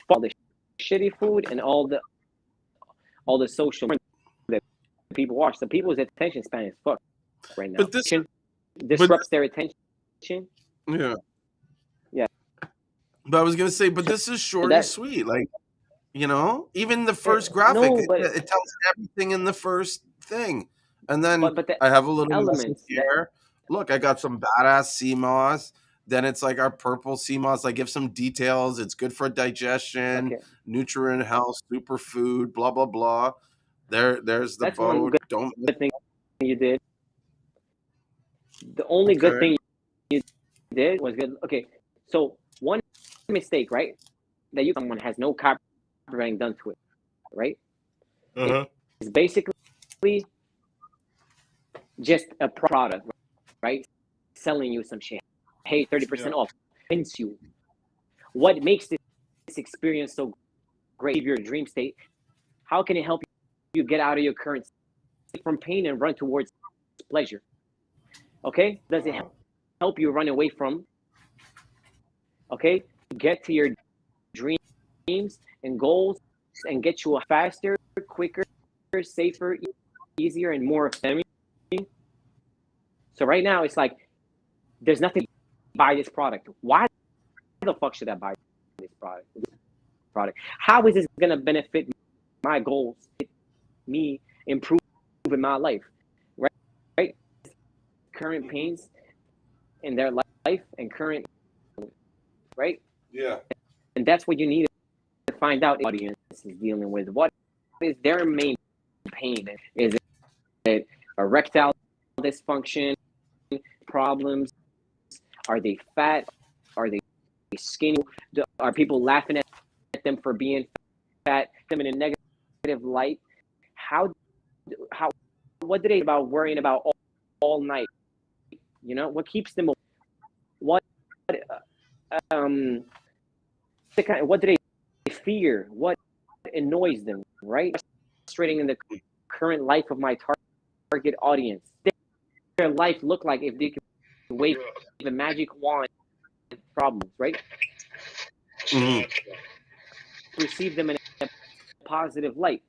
all the shitty food and all the social that people watch. So people's attention span is fucked right now. but this but Disrupts their attention. yeah Yeah. but I was gonna say, but this is So short and that sweet. Like, even the first graphic, no, it tells everything in the first thing. And then but the I have a little message elements that here. Look, I got some badass sea moss. Then it's like our purple sea moss. I give some details. It's good for digestion, okay, nutrient health, superfood, blah blah blah. There's the that's one boat. Don't miss. good thing you did. The only good Okay. thing you did was good. Okay, so one mistake, right? That you someone has no copywriting done to it, right? Uh-huh. It's basically just a product, right? Selling you some shit. Hey, Yeah. 30% off. Convince you. What makes this experience so great? Your dream state. How can it help you get out of your current state from pain and run towards pleasure? Okay? Does it help you run away from, okay? Get to your dreams and goals and get you a faster, quicker, safer, easier, and more efficient. So right now it's like there's nothing to buy this product. Why the fuck should I buy this product? How is this gonna benefit my goals, me improving my life, right? Right? Current pains in their life and current, right? Yeah. And that's what you need to find out. The audience is dealing with what is their main pain? Is it erectile dysfunction problems? Are they fat? Are they skinny? Are people laughing at them for being fat? Them in a negative light? How what do they about worrying about all night? You know, what keeps them? What what do they fear? What annoys them? Right? Frustrating in the current life of my target audience. Their life look like if they could wave a magic wand problems, right? Mhm. Receive them in a positive light,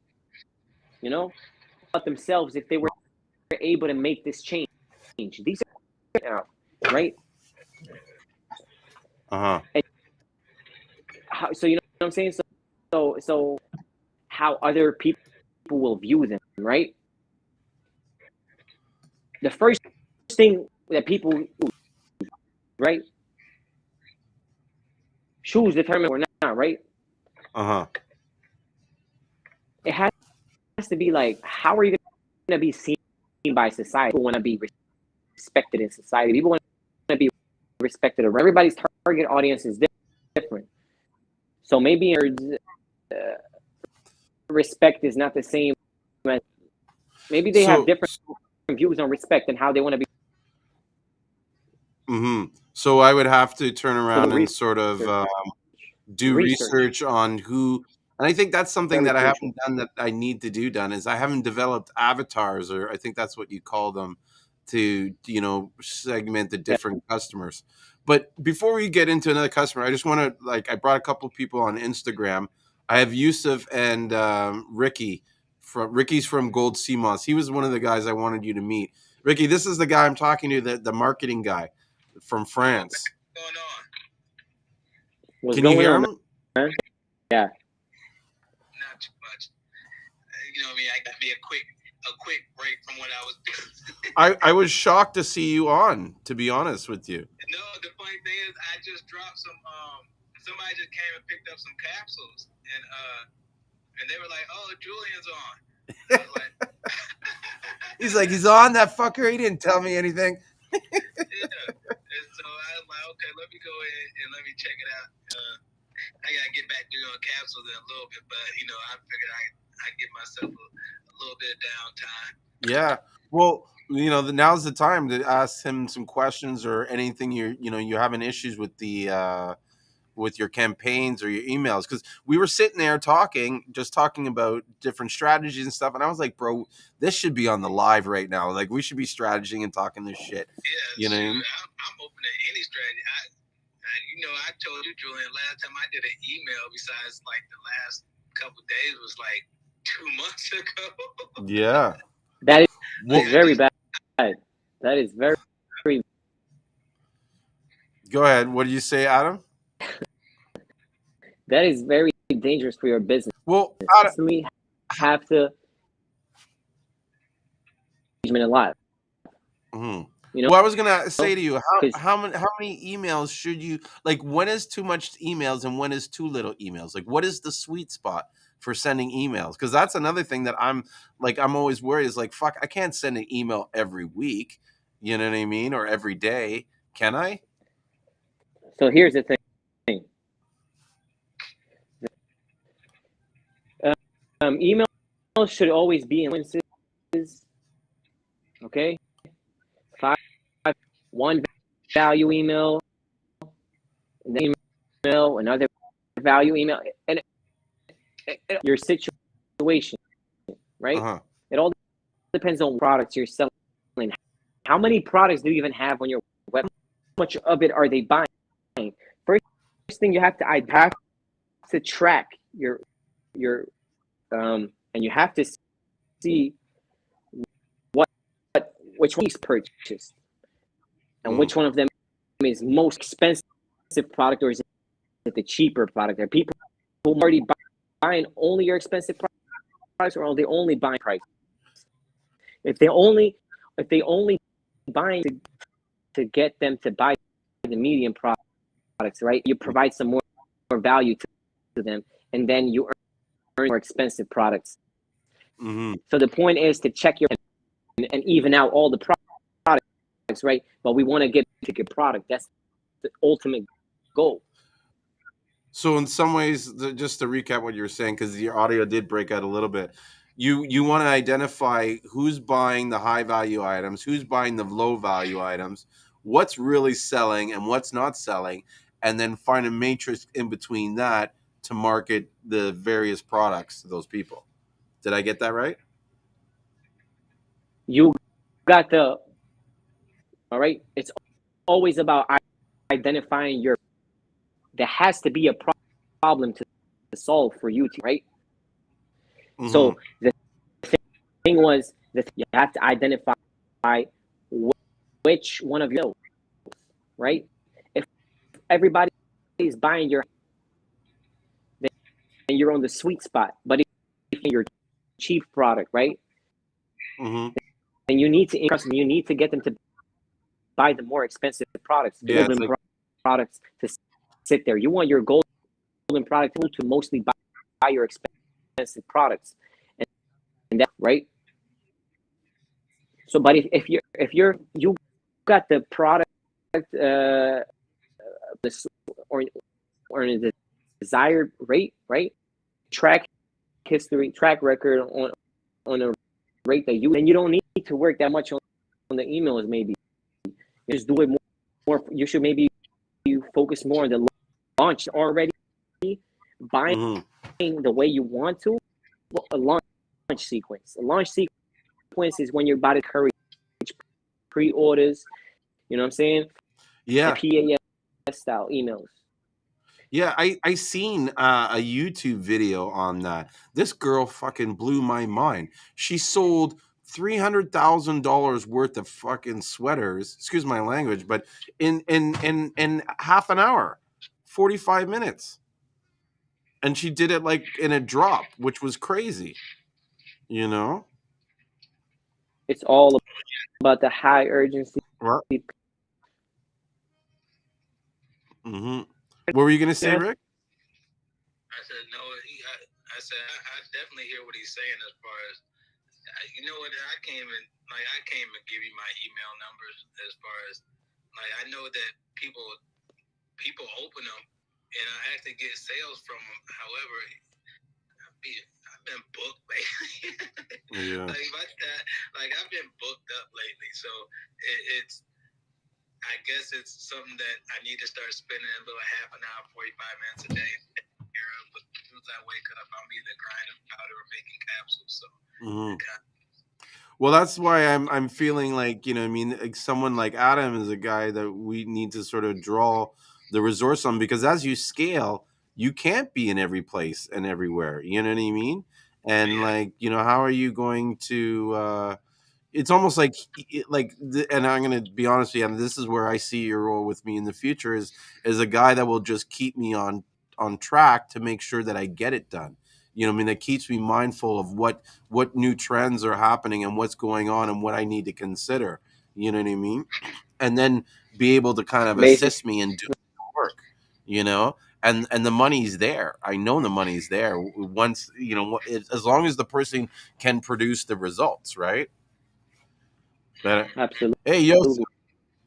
you know, about themselves if they were able to make this change. These are right. Uh-huh. And so you know what I'm saying. So how other people will view them, right? The first thing that people, right, shoes determine or not, right? Uh-huh. It has to be like, how are you going to be seen by society? People want to be respected in society. People want to be respected. Everybody's target audience is different. So maybe respect is not the same. Maybe they have So, different views on respect and how they want to be. so I would have to turn So around the and sort of do research, research on who, and I think that's something very that I crucial. haven't done that I need to do done is I haven't developed avatars, or I think that's what you call them, to segment the Yeah. different customers. But before we get into another customer, I just want to, like, I brought a couple people on Instagram. I have Yusuf and Ricky's from Gold Seamoss. He was one of the guys I wanted you to meet. Ricky, this is the guy I'm talking to, the marketing guy from France. What's going on? What's Can you going hear on, him? man? Yeah. Not too much. You know what I mean? I got me a quick break from what I was doing. I was shocked to see you on, to be honest with you. No, the funny thing is I just dropped some somebody just came and picked up some capsules and they were like, "Oh, Julian's on." I was like He's like, he's on, that fucker. He didn't tell me anything. yeah. And so I was like, okay, let me go in and let me check it out. I gotta get back to doing capsules in a little bit, but I figured I give myself a little bit of downtime. Yeah. Well, now's the time to ask him some questions or anything you're having issues with with your campaigns or your emails, because we were sitting there talking about different strategies and stuff, and I was like, bro, this should be on the live right now. Like, we should be strategizing and talking this shit. Yeah, You know what I mean? I'm open to any strategy. I told you, Julian, last time I did an email, besides like the last couple of days, was like 2 months ago. Yeah. That is Well, very bad. That is very. go ahead. What do you say, Adam? That is very dangerous for your business. Well, Constantly have to engagement a lot. mhm. You know, Well, I was gonna say to you, because how many emails should you, like? When is too much emails and when is too little emails? Like, what is the sweet spot for sending emails? Because that's another thing that I'm always worried is like, fuck, I can't send an email every week. You know what I mean, or every day? Can I? so here's the thing. Email should always be in sequences. Okay, one value email, and then email, another value email, and your situation, right? Uh-huh. It all depends on products you're selling. How many products do you even have on your web? How much of it are they buying? First thing you have to track your and you have to see what which one is purchased and which one of them is most expensive product, or is it the cheaper product? Are people who are already buying only your expensive products, or are they only buying price? If they only buying to get them to buy the medium products, right? You provide some more value to them, and then you earn more expensive products. Mm-hmm. So the point is to check your and even out all the products, right? But we want to get to good product. That's the ultimate goal. So in some ways, just to recap what you're saying, because your audio did break out a little bit, you want to identify who's buying the high value items, who's buying the low value items, what's really selling and what's not selling, and then find a matrix in between that to market the various products to those people. Did I get that right? You got the all right. It's always about identifying your. There has to be a problem to solve for you, right? Mm-hmm. So the thing was that you have to identify which one of your, right? If everybody is buying your, then you're on the sweet spot. But if you're cheap product, right? Mm-hmm. Then you need to trust them. You need to get them to buy the more expensive products, the Yeah, it's golden like products to sit there. You want your golden product to mostly buy your expensive products, and that right. So, but if you got the product this or in the desired rate, right? Track history, track record on a rate that you, then you don't need to work that much on the emails. Maybe you just do it more. You should maybe focus more on the launch already, buying mm-hmm. the way you want to. A launch sequence. A launch sequence is when you're about to encourage pre-orders. You know what I'm saying? And Yeah. PAS style emails. Yeah, I seen a YouTube video on that. This girl fucking blew my mind. She sold $300,000 worth of fucking sweaters. Excuse my language, but in half an hour, 45 minutes, and she did it like in a drop, which was crazy. You know It's all about the high urgency. what? Mm-hmm. What were you gonna say, Yeah, Rick? I said no. I said I definitely hear what he's saying as far as you know what I came and give you my email numbers as far as like I know that people open them and I actually get sales from them. However, I've been booked lately. Yeah. like I've been booked up lately, so it's. I guess it's something that I need to start spending a little half an hour, 45 minutes a day. But as soon as I wake up, I'm either grinding powder or making capsules. So, Mm-hmm. Well, that's why I'm feeling like, I mean, like someone like Adam is a guy that we need to sort of draw the resource on, because as you scale, you can't be in every place and everywhere. You know what I mean? And yeah. like, how are you going to it's almost like and I'm going to be honest with you, and this is where I see your role with me in the future is a guy that will just keep me on track to make sure that I get it done. You know what I mean? That keeps me mindful of what new trends are happening and what's going on and what I need to consider. You know what I mean? And then be able to kind of basically. assist me in doing the work, you know? And the money's there. I know the money's there once, as long as the person can produce the results, right? But Absolutely. hey,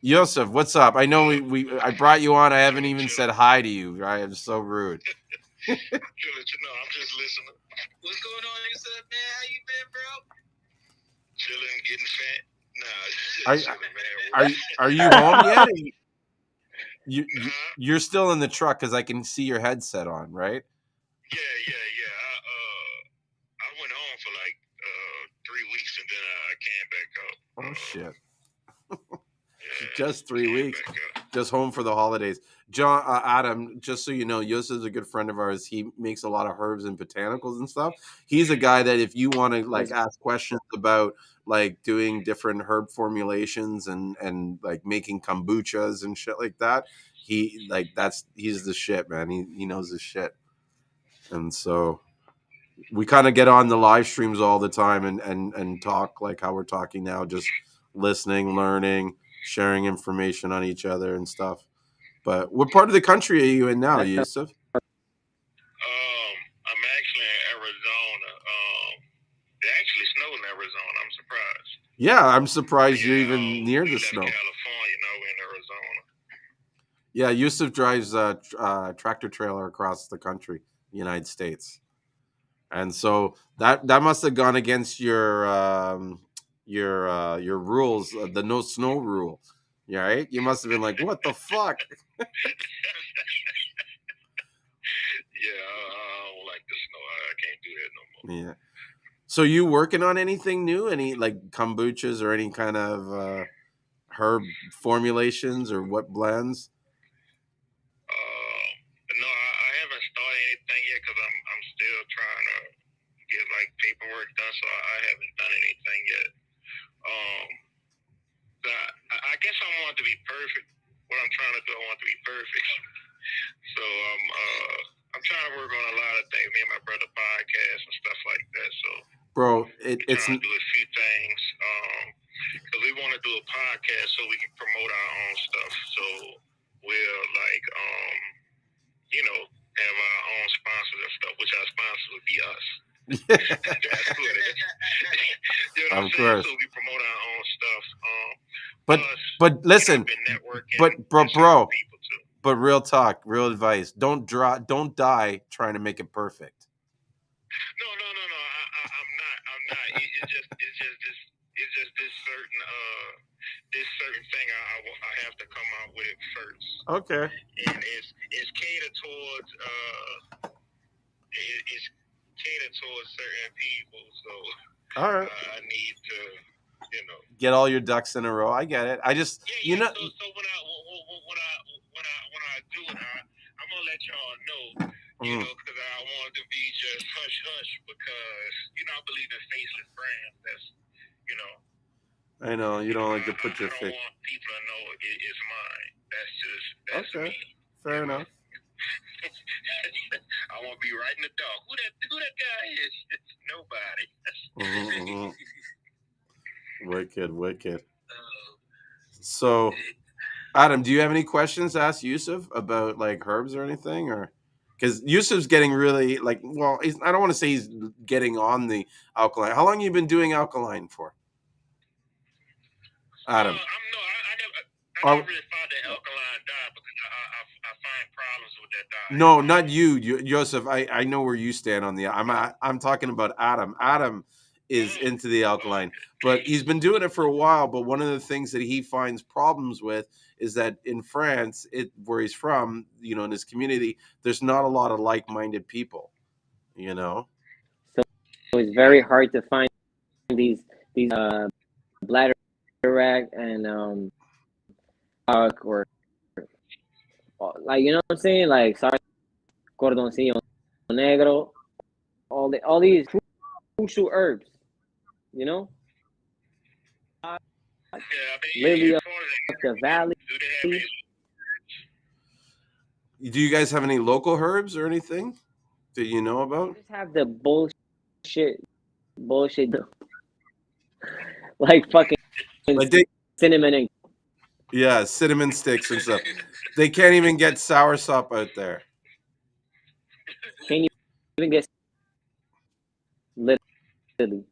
Yosef, what's up? I know I brought you on. I haven't even said hi to you. Right? I'm so rude. I'm just listening. What's going on, yourself, man? How you been, bro? Chilling, getting fat. Nah, Are chilling, man. are you home yet? You're still in the truck because I can see your headset on, right? Yeah. I went on for like 3 weeks and then I came back out. Oh shit! Yeah, Just 3 weeks. Just home for the holidays. John, Adam, just so you know, Yosef is a good friend of ours. He makes a lot of herbs and botanicals and stuff. He's a guy that if you want to like That's ask questions about like doing different herb formulations and like making kombuchas and shit like that, he's the shit, man. He knows his shit. And so we kind of get on the live streams all the time and talk like how we're talking now, just listening, learning, sharing information on each other and stuff. But what part of the country are you in now, that's Yusuf? I'm actually in Arizona. It actually snowed in Arizona. I'm surprised. Yeah, I'm surprised you're Yeah, even near we the left snow. California. Now we're in Arizona. Yeah, Yusuf drives a tractor trailer across the country, United States, and so that must have gone against your rules, the no snow rule. Yeah, right? You must have been like, what the fuck? Yeah, I don't like the snow. I can't do that no more. Yeah. So you working on anything new? Any like kombuchas or any kind of herb formulations or what blends? Um, no, I haven't started anything yet because I'm still trying to get like paperwork done. So I haven't done anything yet. Um, I guess I want to be perfect. What I'm trying to do, I want to be perfect. So I'm trying to work on a lot of things. Me and my brother podcast and stuff like that. So Bro, we're it's trying to do a few things. Because we want to do a podcast so we can promote our own stuff. So we'll like have our own sponsors and stuff, which our sponsors would be us. That's what it is. You know what I'm of saying? course. So we promote our own stuff. But Plus, but listen, I've been networking but with certain bro, people too. but real talk, real advice. Don't die trying to make it perfect. No. I'm not. It's just this certain thing I have to come out with it first, Okay. and it's catered towards it's catered towards certain people. So All right. I need to, you know. Get all your ducks in a row. I get it. I just Yeah. So when I do it, I'm gonna let y'all know. You know, because I want to be just hush hush because I believe in faceless brands. That's you know. I know you don't like to put I your don't face. want people to know it's mine. That's Okay. me. Fair enough. I want to be right in the dark. Who that guy is? It's nobody. Wicked. So, Adam, do you have any questions to ask Yusuf about like herbs or anything, or because Yusuf's getting really like, well, I don't want to say he's getting on the alkaline. How long you been doing alkaline for, Adam? I never really found the alkaline diet because I find problems with that diet. No, not you, Joseph. I know where you stand on the. I'm talking about Adam. Adam is into the alkaline, but he's been doing it for a while. But one of the things that he finds problems with is that in France, where he's from, in his community, there's not a lot of like-minded people. so it's very hard to find these bladder rack and or like what I'm saying, like sorry, cordoncillo negro, all these crucial herbs, you know, lily of the valley. Do you guys have any local herbs or anything that you know about? Just have the bullshit, like fucking Like cinnamon and yeah, cinnamon sticks and stuff. They can't even get soursop out there. can't even get literally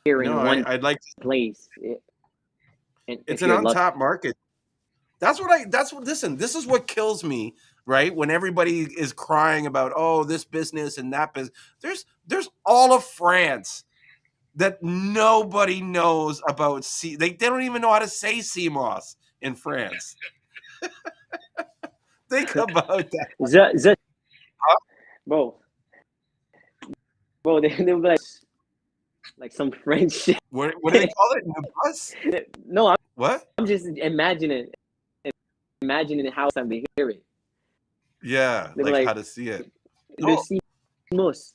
here in one I'd like to. place. And It's if an you're lucky, untapped market. Listen, this is what kills me, right? When everybody is crying about, oh, this business and that business. There's all of France that nobody knows about. They don't even know how to say Seamoss in France. Think about that. bro, they be like some French shit. What do they call it? In the bus? No, What? I'm just imagining imagining how time they hear it. Yeah, They're like like, how to see it. le No, Seamoss.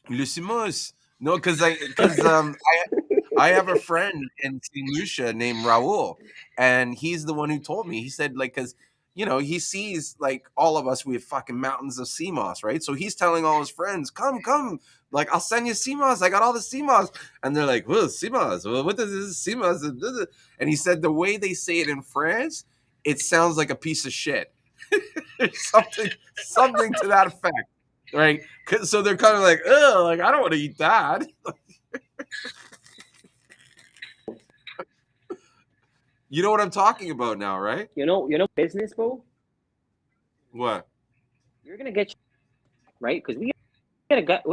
Le Seamoss. No, because I have a friend in St. Lucia named Raul, and he's the one who told me. He said, like, because he sees like all of us, we have fucking mountains of sea moss, right? So he's telling all his friends, come, like I'll send you sea moss. I got all the sea moss, and they're like, well, sea moss. Well, what is this sea moss? And he said the way they say it in France, it sounds like a piece of shit. something to that effect, right? So they're kind of like, oh, like I don't want to eat that. You know what I'm talking about now, right? Business, bro. What? You're gonna get right because we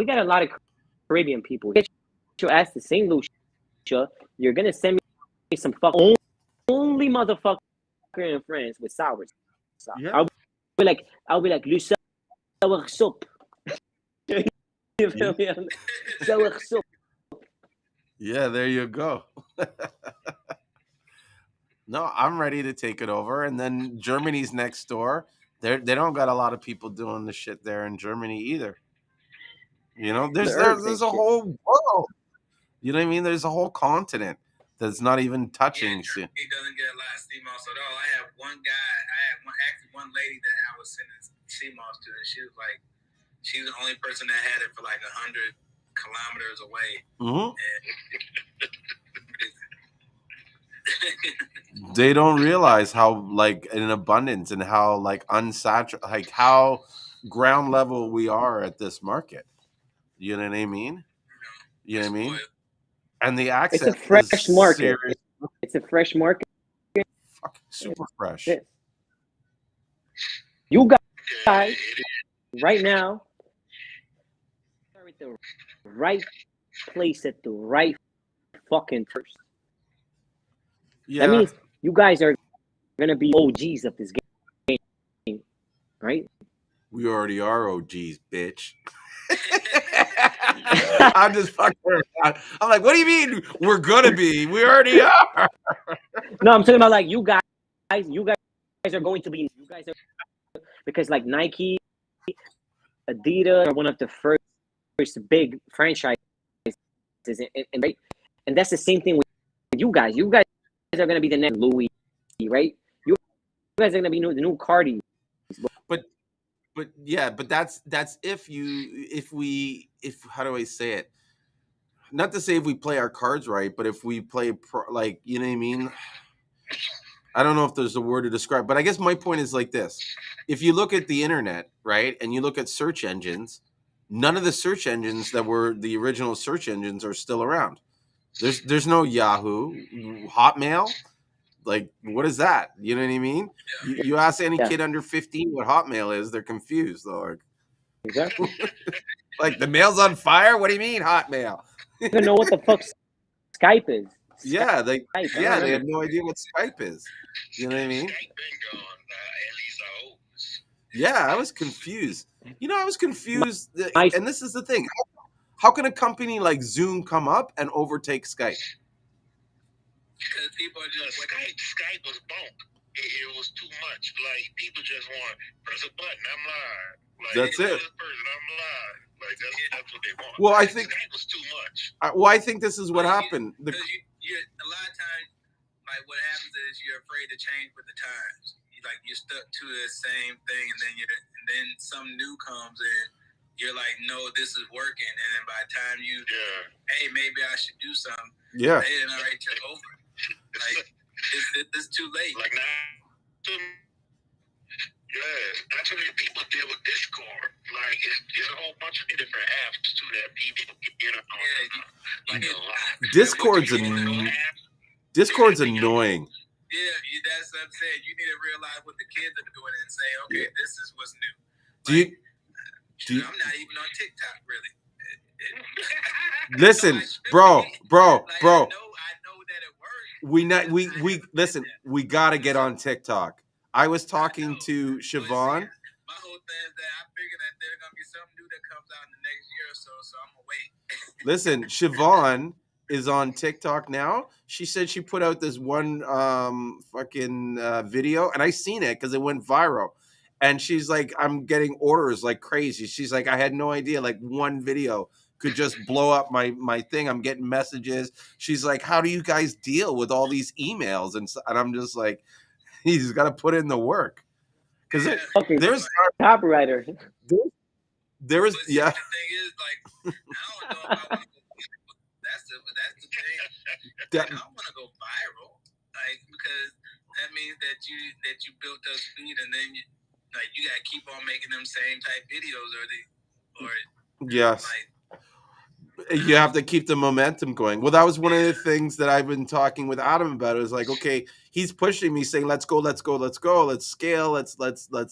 got a lot of Caribbean people. Get your ass to St. Lucia. You're gonna send me some only motherfucker in France with sour sauce. Yeah. I'll be like, le sour soup. You Yeah. feel me? Sour soup. Yeah, there you go. No, I'm ready to take it over. And then Germany's next door. They don't got a lot of people doing the shit there in Germany either. The There's herbs there's and a shit. whole world. You know what I mean? There's a whole continent that's not even Yeah, touching. Germany doesn't get a lot of Seamoss at all. I had one lady that I was sending Seamoss to, and she was like, she's the only person that had it for like 100 kilometers away. Mhm. And They don't realize how like in abundance and how like unsaturated, like how ground level we are at this market. You know what I mean? You know what I mean? spoiled. And the It's a access is fresh market. serious, It's a fresh market. fucking super fresh. This. You Yeah, guys, it right now, are at the right place at the right fucking first. That Yeah, means you guys are gonna be OGs of this game, right? we already are OGs, bitch. I'm just fucking around. I'm like, what do you mean we're gonna be? We already are. No, I'm talking about like you guys. You guys are going to be. You guys are because like Nike, Adidas are one of the first big franchises, right? And that's the same thing with you guys. You guys are gonna be the next Louis, right? You guys are gonna be the new Cardi. But yeah, but that's if how do I say it? Not to say if we play our cards right, but if we play like you know what I mean. I don't know if there's a word to describe, but I guess my point is like this: if you look at the internet, right, and you look at search engines, none of the search engines that were the original search engines are still around. There's no Yahoo, Hotmail. Like, what is that? You know what I mean? You ask any Yeah, kid under 15 what Hotmail is, they're confused. They're exactly. like, the mail's on fire? What do you mean, Hotmail? I don't even know what the fuck Skype is. Yeah, Skype. I they don't have know. no idea what Skype is. You know what I mean? Skype been gone. At least I hope. Yeah, I was confused. I was confused, My and this is the thing. How can a company like Zoom come up and overtake Skype? Because people are just Skype was bunk. It was too much. Like people just want press a button. I'm live. Like That's it. this person, I'm live. Like that's what they want. Well, I think Skype was too much. I think this is what happened. Because you a lot of times, like what happens is you're afraid to change with the times. You're stuck to the same thing, and then some new comes in. You're like, no, this is working, and then by the time hey, maybe I should do something. Yeah. They didn't already took over. Like it's too late. Like now. Yeah, that's what people deal with Discord. Like, it's a whole bunch of different apps too that people get on. Discord's annoying. Yeah, that's what I'm saying. You need to realize what the kids are doing and say, okay, this is what's new. I'm not even on TikTok, really. Listen, bro. I know that it works. We listen. We gotta get on TikTok. I was talking to Siobhan. My whole thing is that I figure that there's gonna be something new that comes out in the next year or so. So I'm gonna wait. Listen, Siobhan is on TikTok now. She said she put out this one fucking video, and I seen it because it went viral. And she's like, I'm getting orders like crazy. She's like, I had no idea like one video could just blow up my thing. I'm getting messages. She's like, how do you guys deal with all these emails? And I'm just like, he's got to put in the work because Yeah, Fucking there's copywriter. there is but see, yeah. the thing is, like, I don't know if I want to go. That's the thing. Like, I don't want to go viral, like, because that means that you built up speed, and then you gotta keep on making them same type videos, or Yes. like You have to keep the momentum going. Well, that was one of the things that I've been talking with Adam about. It was like, okay, he's pushing me, saying, "Let's go, let's go, let's go, let's scale, let's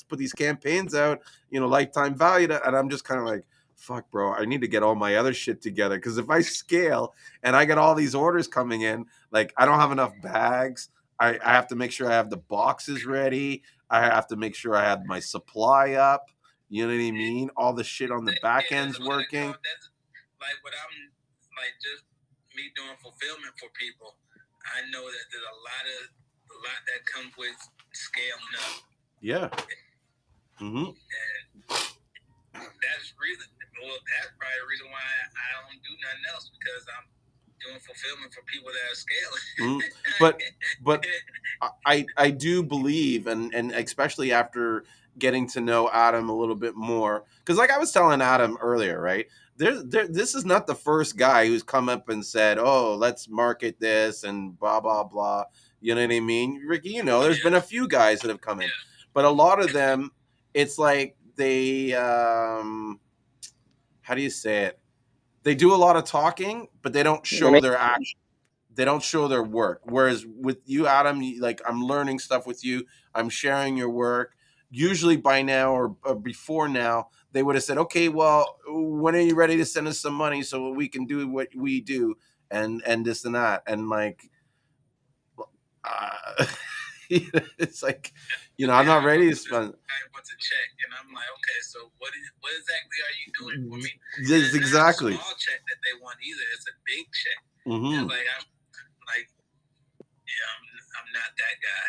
put these campaigns out, lifetime value." And I'm just kind of like, "Fuck, bro, I need to get all my other shit together because if I scale and I get all these orders coming in, like I don't have enough bags. I have to make sure I have the boxes ready. I have to make sure I have my supply up. You know what I mean? All the shit on the back end's working." that's like what I'm like just me doing fulfillment for people. I know that there's a lot that comes with scaling up. Yeah. Mm-hmm. And that's reason. Well, that's probably the reason why I don't do nothing else because I'm doing fulfillment for people that are scaling. But I do believe, and especially after getting to know Adam a little bit more, because like I was telling Adam earlier, right? This is not the first guy who's come up and said, "Oh, let's market this," and blah blah blah. You know what I mean, Ricky? There's been a few guys that have come in, but a lot of them, it's like they, how do you say it? They do a lot of talking, but they don't show their action. They don't show their work. Whereas with you, Adam, like I'm learning stuff with you. I'm sharing your work. Usually by now or before now, they would have said, "Okay, well, when are you ready to send us some money so we can do what we do and this and that?" And like, uh, it's like, I'm not ready to spend. I want to check, and I'm like, okay, so what exactly are you doing for me? This It's not a exactly. small check that they want either. It's a big check. Mm-hmm. It's like I'm like, yeah, I'm not that guy.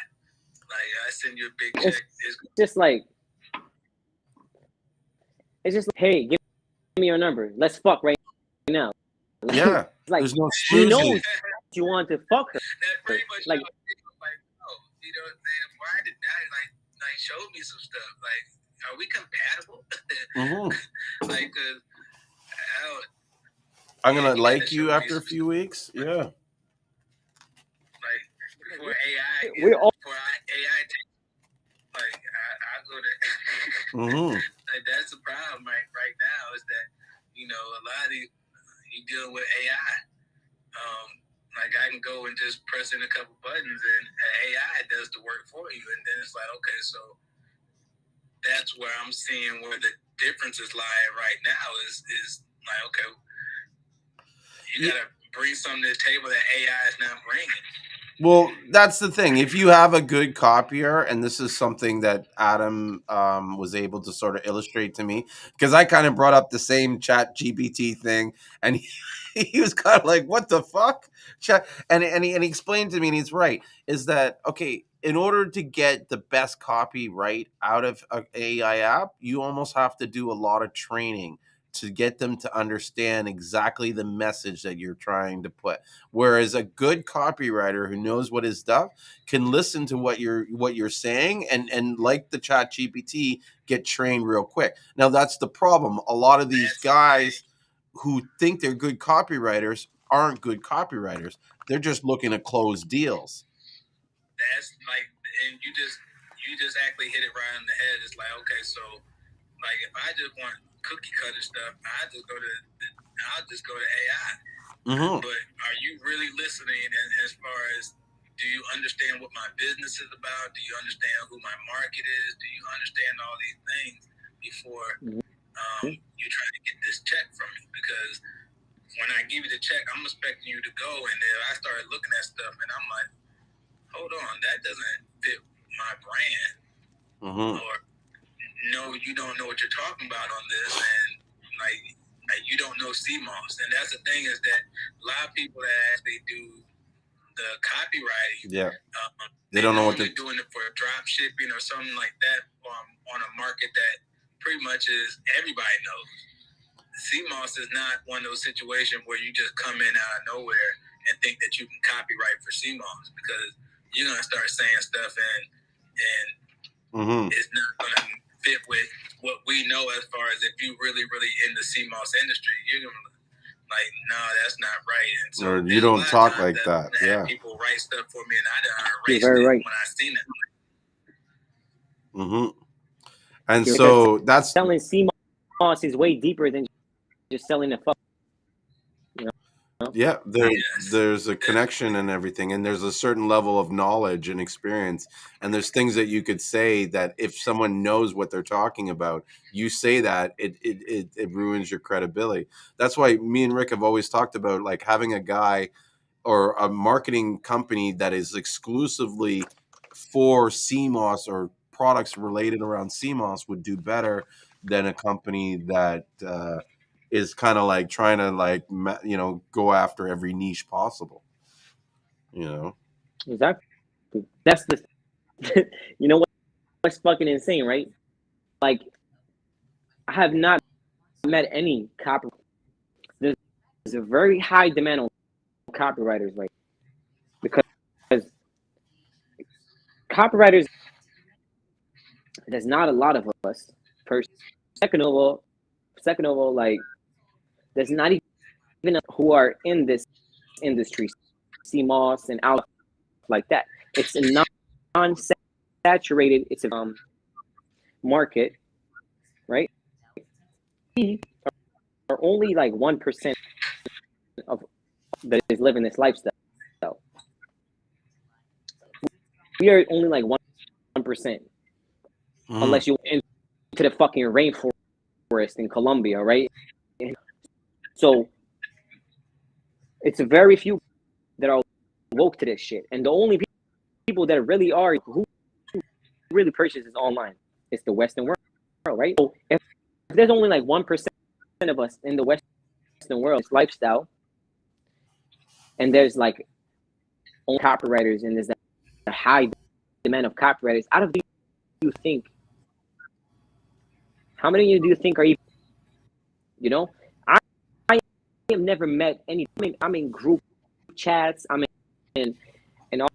Like I send you a big check. It's just like hey, give me your number. Let's fuck right now. Yeah. Like There's no she knows smoozing. you want to fuck her. that pretty much Like, like, oh, you know what I'm saying? Why did that like show me some stuff? Like, are we compatible? Mm-hmm. Like, cause I don't. I'm gonna like you after a few weeks. Yeah. Like before AI, we're all like I go to. Mm-hmm. Like that's the problem right now is that a lot of you dealing with AI. Like I can go and just press in a couple buttons and AI does the work for you, and then it's like okay, so that's where I'm seeing where the differences lie right now is like okay, you gotta bring something to the table that AI is not bringing. Well, that's the thing. If you have a good copier, and this is something that Adam was able to sort of illustrate to me, because I kind of brought up the same Chat GPT thing, and he was kind of like, "What the fuck?" And he explained to me, and he's right. Is that okay? In order to get the best copy right out of an AI app, you almost have to do a lot of training to get them to understand exactly the message that you're trying to put. Whereas a good copywriter who knows what his stuff can listen to what you're saying and like the Chat GPT, get trained real quick. Now that's the problem. A lot of these guys who think they're good copywriters aren't good copywriters. They're just looking to close deals. That's like, and you just actually hit it right on the head. It's like okay, so like if I just want cookie cutter stuff, I'll just go to AI. Mm-hmm. But are you really listening as far as do you understand what my business is about? Do you understand who my market is? Do you understand all these things before you try to get this check from me? Because when I give you the check, I'm expecting you to go, and then I started looking at stuff, and I'm like, hold on, that doesn't fit my brand. Mm-hmm. Or no, you don't know what you're talking about on this, and like Like, you don't know Seamoss, and that's the thing, is that a lot of people that actually do the copywriting, they don't know what they're doing it for drop shipping or something like that, on a market that pretty much is everybody knows. Seamoss is not one of those situations where you just come in out of nowhere and think that you can copyright for Seamoss, because you're gonna start saying stuff and it's not gonna fit with what we know as far as if you really in the Seamoss industry. You're gonna like, no, that's not right. And so or you don't talk like that. Yeah. People write stuff for me, and I done You're erased very it right. when I seen it. And Because so that's selling Seamoss is way deeper than just selling the fuck. You know? yeah, there's a connection and everything, and there's a certain level of knowledge and experience, and there's things that you could say that if someone knows what they're talking about, you say that it ruins your credibility. That's why me and Rick have always talked about like having a guy or a marketing company that is exclusively for CMOS or products related around CMOS would do better than a company that is kind of like trying to like go after every niche possible. Exactly. That's the you know what's fucking insane, right? Like, I have not met any copy. There's a very high demand on copywriters, right? Because copywriters, there's not a lot of us. First, second of all, like, there's not even who are in this industry, CMOS and out like that. It's a non-saturated. It's a market, right? We are only like 1% of that is living this lifestyle. We are only like 1%, unless you into the fucking rainforest in Colombia, right? So it's a very few that are woke to this shit, and the only people that really are who really purchases online, it's the Western world, right? So if there's only like 1% of us in the Western world, this lifestyle, and there's like only copywriters, and there's a high demand of copywriters, out of you think, how many of you do you think are even, I have never met any. I'm in group chats, I'm in all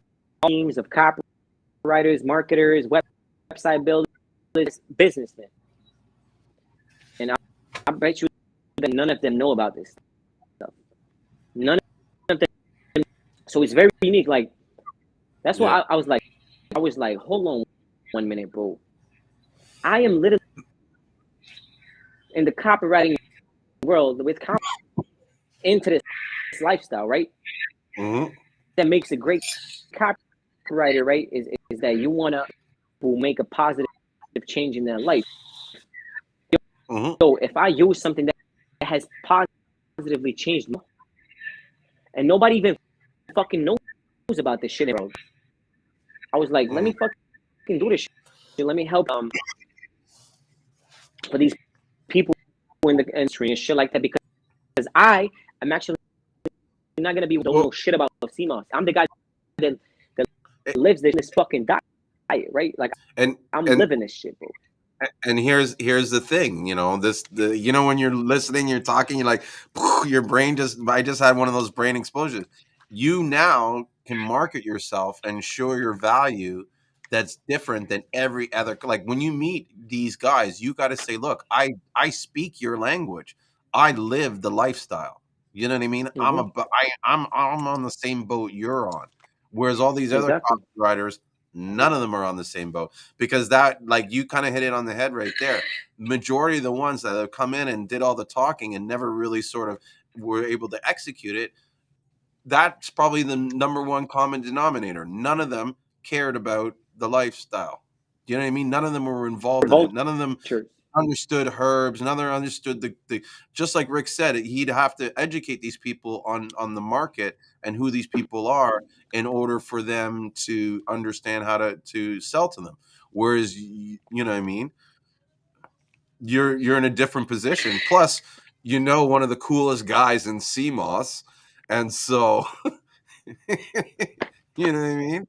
teams of copywriters, marketers, website builders, businessmen, and I bet you that none of them know about this stuff. None of them. So it's very unique. Like, that's why I was like, hold on 1 minute, bro. I am literally in the copywriting world with into this lifestyle, right? That makes a great copywriter, right? Is that you want to make a positive change in their life. So if I use something that has positively changed, and nobody even fucking knows about this shit, bro. I was like, let me fucking do this shit. Let me help for these people in the industry and shit like that, because I am actually not gonna be don't know shit about Seamoss. I'm the guy that lives this fucking diet, right? Like, I'm living this shit, bro. And here's the thing, when you're listening, you're talking, you're like, your brain I just had one of those brain explosions. You now can market yourself and show your value that's different than every other. Like when you meet these guys, you got to say, look, I speak your language. I live the lifestyle. You know what I mean? I'm on the same boat you're on. Whereas all these other copywriters, none of them are on the same boat, because that, like, you kind of hit it on the head right there. Majority of the ones that have come in and did all the talking and never really sort of were able to execute it, that's probably the number one common denominator. None of them cared about the lifestyle. You know what I mean? None of them were involved in it. None of them understood herbs. None of them understood the just like Rick said, he'd have to educate these people on the market and who these people are in order for them to understand how to sell to them. Whereas, you know what I mean? You're in a different position. Plus, you know, one of the coolest guys in Seamoss, and so you know what I mean.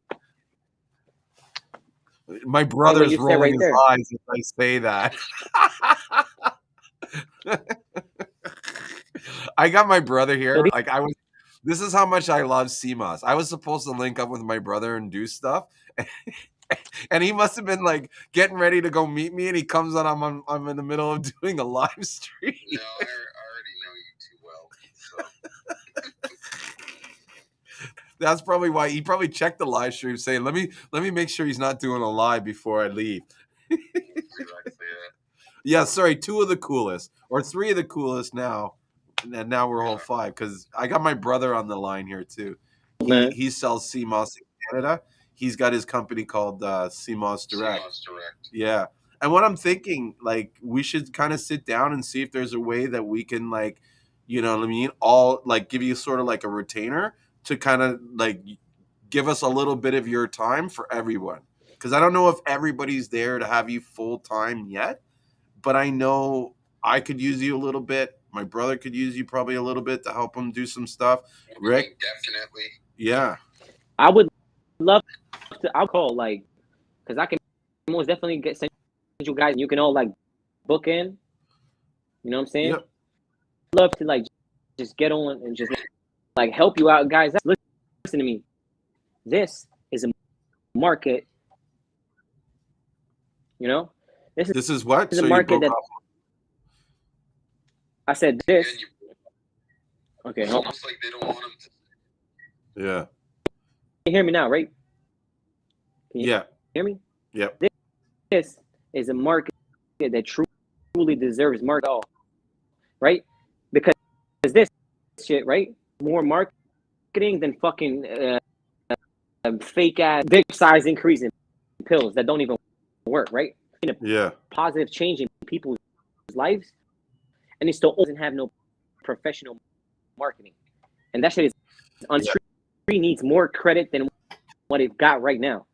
My Hey, what brother's you said rolling right his there. eyes as I say that. I got my brother So here. Like I was. This is how much I love Seamoss. I was supposed to link up with my brother and do stuff, and he must have been like getting ready to go meet me, and he comes on. I'm in the middle of doing a live stream. No, I already know you too well. So That's probably why he probably checked the live stream, saying, "Let me make sure he's not doing a live before I leave." Yeah, sorry, two of the coolest, or three of the coolest now, and now we're whole five because I got my brother on the line here too. man, He sells CMOS in Canada. He's got his company called CMOS Direct. Seamoss Direct. Yeah, and what I'm thinking, like, we should kind of sit down and see if there's a way that we can, like, you know what I mean, all like give you sort of like a retainer to kind of like give us a little bit of your time for everyone. Because I don't know if everybody's there to have you full time yet, but I know I could use you a little bit. My brother could use you probably a little bit to help him do some stuff. Rick, Definitely. yeah, I would love to. I'll call like because I can most definitely send you guys. And you can all like book in. You know what I'm saying? yep, Love to like just get on and just like help you out, guys. Listen to me. This is a market. You know, this this is what. is a So you market broke that off. I said this. Okay, It's hold on. almost like they don't want them to. Yeah, You hear me now, right? Can you yeah, hear me? yep, This is a market that truly deserves market, right? Because this shit, right? More marketing than fucking fake ass big size increase in pills that don't even work, right? In a yeah, positive change in people's lives, and it still doesn't have no professional marketing, and that shit is untrue. Needs more credit than what it got right now.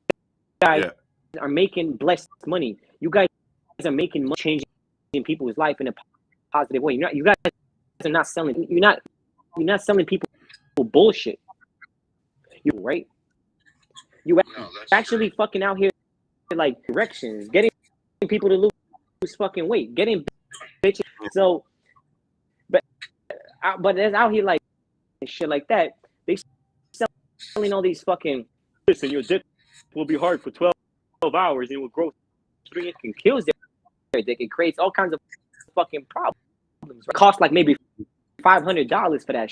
You guys yeah, are making blessed money. You guys are making money changing people's life in a positive way. You guys are not selling. You're not selling people bullshit. You right? You actually fucking out here like directions, getting people to lose fucking weight, getting bitches. So, but there's out here like shit like that. They selling all these fucking. Listen, your dick will be hard for 12 hours. It will grow 3 and kills their dick. It creates all kinds of fucking problems. It costs like maybe $500 for that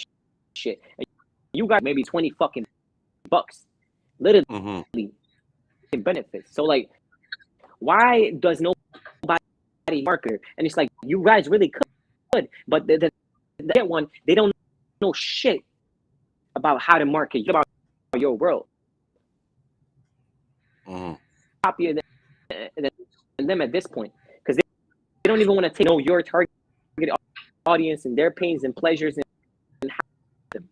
shit. And you got maybe 20 fucking bucks. Literally benefits. So like, why does nobody market? And it's like you guys really could, but the one they don't know shit about how to market about your world. Happier than them at this point because they don't even want to know your target audience and their pains and pleasures and how them.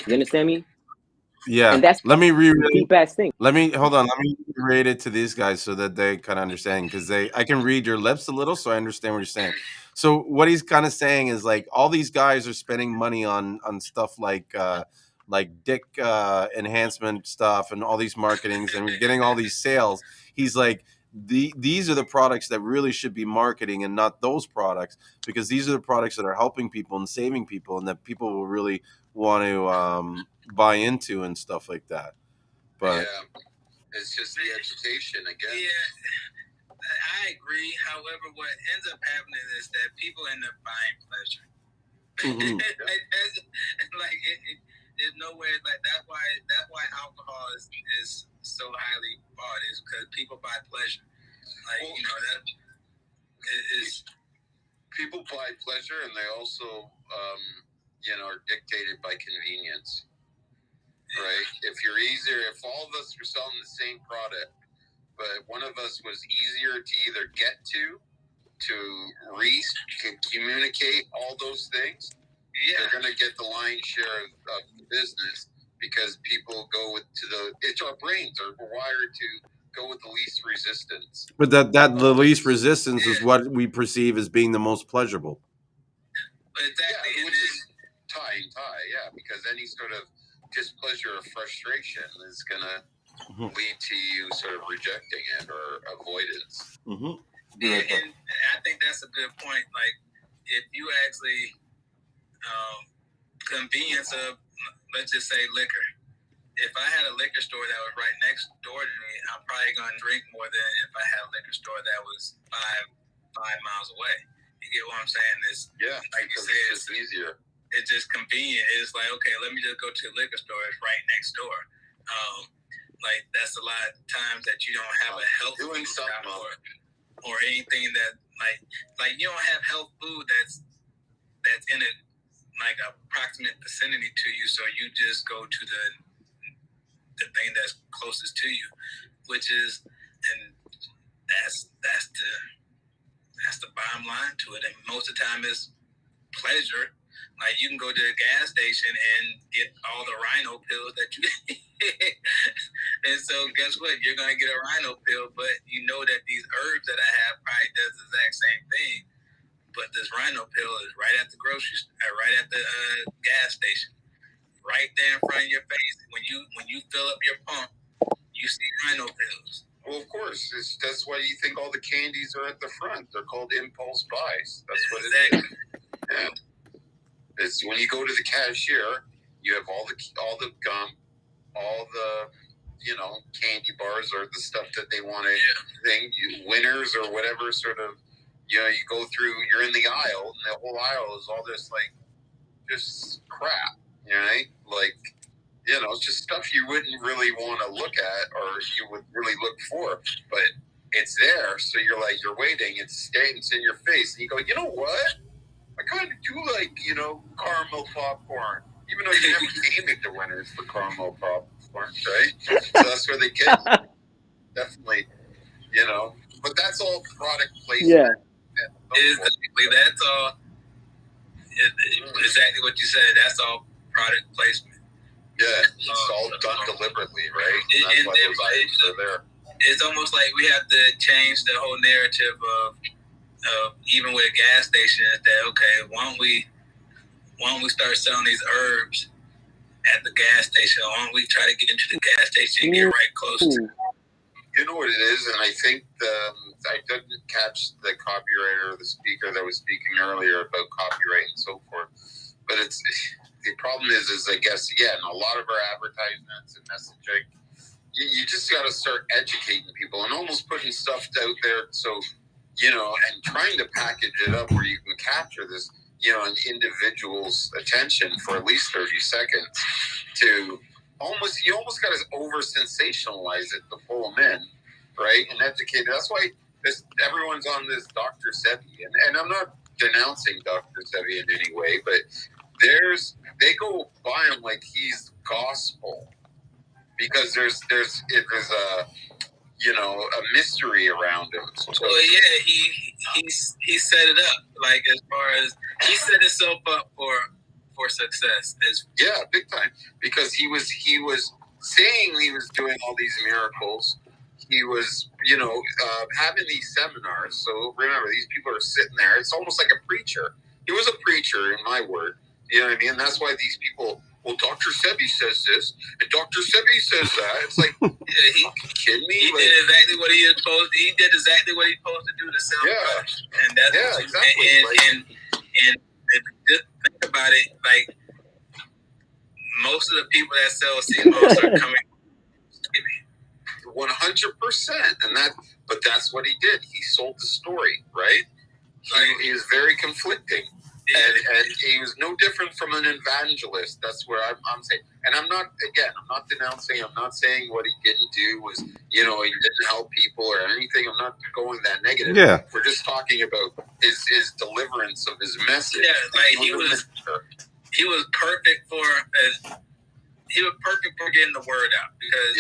You understand me? yeah. And that's Let me the deep ass thing. Let me hold on. Let me read it to these guys so that they kind of understand because I can read your lips a little, so I understand what you're saying. So what he's kind of saying is like all these guys are spending money on stuff like dick enhancement stuff and all these marketings, and we're getting all these sales. He's like these are the products that really should be marketing and not those products because these are the products that are helping people and saving people and that people will really want to buy into and stuff like that. But it's just the education again. Yeah, I agree. However, what ends up happening is that people end up buying pleasure. There's nowhere like that's why alcohol is so highly bought is because people buy pleasure. Like that is people buy pleasure and they also are dictated by convenience. Right? If you're easier, if all of us were selling the same product, but one of us was easier to either get to reach, can communicate all those things, they're going to get the lion's share of the business because people go it's our brains are wired to go with the least resistance. But that the least resistance is what we perceive as being the most pleasurable. Exactly. Yeah, which is tie, yeah, because any sort of displeasure or frustration is gonna lead to you sort of rejecting it or avoidance. And I think that's a good point. Like, if you actually convenience of, let's just say, liquor. If I had a liquor store that was right next door to me, I'm probably gonna drink more than if I had a liquor store that was five miles away. You get what I'm saying? It's like you said, it's just easier. It's just convenient. It's like, okay, let me just go to the liquor store. It's right next door. Like, that's a lot of times that you don't have a health food shop or anything that like you don't have health food that's in a like approximate vicinity to you, so you just go to the thing that's closest to you, which is, and that's the bottom line to it. And most of the time it's pleasure. Like, you can go to the gas station and get all the rhino pills that you and so guess what? You're gonna get a rhino pill, but you know that these herbs that I have probably does the exact same thing. But this rhino pill is right at the right at the gas station, right there in front of your face. When you fill up your pump, you see rhino pills. Well, of course, that's why you think all the candies are at the front. They're called impulse buys. That's what it is. Yeah. It's when you go to the cashier, you have all the gum, all the candy bars or the stuff that they want to think winners or whatever sort of you go through. You're in the aisle, and the whole aisle is all this just crap. Like it's just stuff you wouldn't really want to look at or you would really look for, but it's there. So you're waiting. It's in your face, and you go, you know what? I kind of do like, caramel popcorn. Even though you never came into winners for caramel popcorn, right? So that's where they get definitely, But that's all product placement. Yeah. Exactly. That's all. Exactly what you said. That's all product placement. Yeah, it's all done deliberately, right? That's why those items are there. It's almost like we have to change the whole narrative of even with gas stations, that okay, why don't we start selling these herbs at the gas station? Why don't we try to get into the gas station and get right close to? You know what it is, and I think I didn't catch the copywriter or the speaker that was speaking earlier about copyright and so forth. But the problem is I guess again, a lot of our advertisements and messaging, you just got to start educating people and almost putting stuff out there so. And trying to package it up where you can capture this, an individual's attention for at least 30 seconds to you almost got to over sensationalize it to pull them in, right? And educate. That's why everyone's on this Dr. Sebi. And I'm not denouncing Dr. Sebi in any way, but they go by him like he's gospel because there's a mystery around him. So, he set it up. Like, as far as he set himself up for success. Big time. Because he was saying he was doing all these miracles. He was, having these seminars. So remember, these people are sitting there. It's almost like a preacher. He was a preacher, in my word. You know what I mean? That's why these people. Well, Dr. Sebi says this, and Dr. Sebi says that. It's like, he kidding me? He did exactly what he was supposed to. He did exactly what he's supposed to do to sell products. And that's exactly. And just think about it. Like, most of the people that sell Seamoss are coming. 100%, but that's what he did. He sold the story, right? He was very conflicting. And he was no different from an evangelist. That's where I'm saying. And I'm not denouncing. I'm not saying what he didn't do was, he didn't help people or anything. I'm not going that negative. Yeah. We're just talking about his deliverance of his message. Yeah, like he was perfect for getting the word out because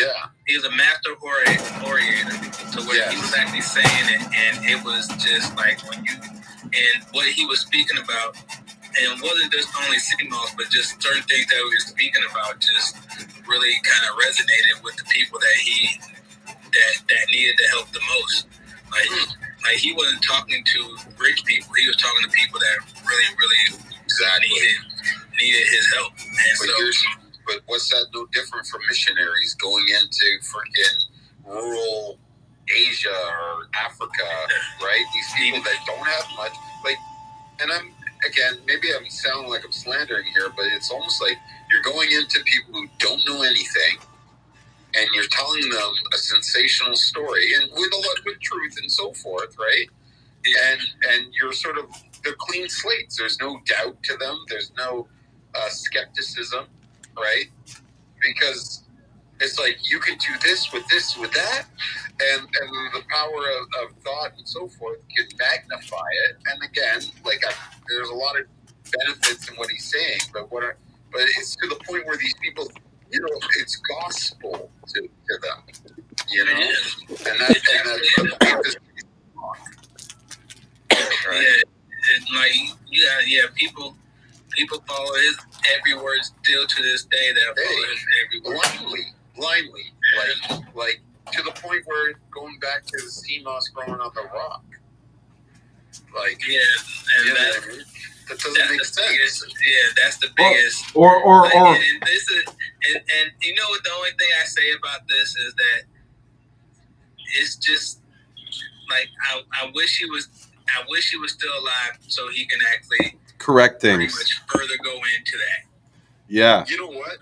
he was a master orator to where he was actually saying it, and it was just like and what he was speaking about, and it wasn't just only Seamoss, but just certain things that he was speaking about just really kind of resonated with the people that that needed the help the most. Like he wasn't talking to rich people. He was talking to people that really needed his help. And but what's that no different from missionaries going into freaking rural Asia or Africa, right? These people that don't have much, like, and maybe I'm sounding like I'm slandering here, but it's almost like you're going into people who don't know anything, and you're telling them a sensational story, and with a lot of truth and so forth, right? And you're sort of, they're clean slates. There's no doubt to them. There's no skepticism, right? Because it's like you can do this, with that, and the power of thought and so forth can magnify it. And again, there's a lot of benefits in what he's saying, but it's to the point where these people, it's gospel to them, and that's the deepest. Right? Yeah, people follow his every word still to this day. That follow his every word blindly, like to the point where going back to the Seamoss growing on the rock, that doesn't make sense. That's the biggest. And this is, and you know what? The only thing I say about this is that it's just like I wish he was still alive so he can actually correct things. Pretty much further go into that. Yeah. You know what?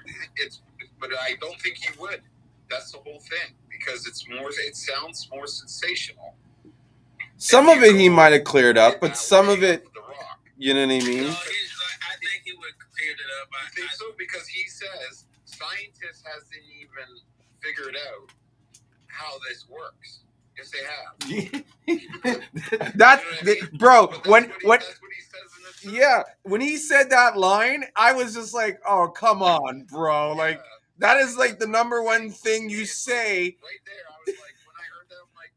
But I don't think he would. That's the whole thing, because it sounds more sensational. Some of it he might have cleared up, but some of it, you know what I mean? No, I think he would have cleared it up. I think so, because he says scientists hasn't even figured out how this works. Yes, they have. Bro, that's what he says in the when he said that line, I was just like, oh, come on, bro. Like, that is like the number one thing you say. Right there, I was like, when I heard that, I'm like,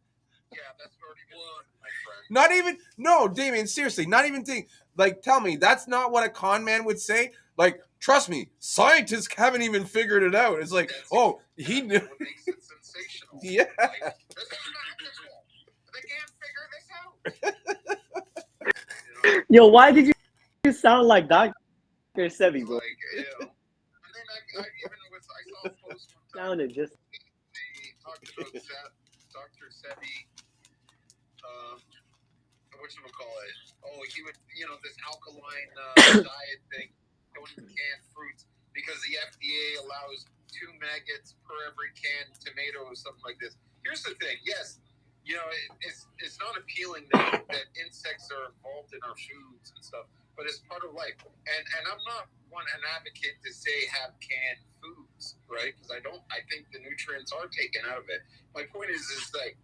yeah, that's already been done, my friend. Not even, no, Damien, seriously, not even think. Like, tell me, that's not what a con man would say? Like, trust me, scientists haven't even figured it out. It's like, he knew. What makes it sensational. Yeah. Like, this is magical. They can't figure this out. Yo, why did you sound like Dr. Sebi, bro? Like, and then I saw a post one time. Sounded just. He talked about Dr. Sebi. Whatchamacallit? Oh, he would, this alkaline diet thing, don't eat canned fruits, because the FDA allows 2 maggots per every canned tomato or something like this. Here's the thing, yes, it's not appealing that insects are involved in our foods and stuff, but it's part of life. And I'm not an advocate to say have canned foods, right? Because I think the nutrients are taken out of it. My point is like,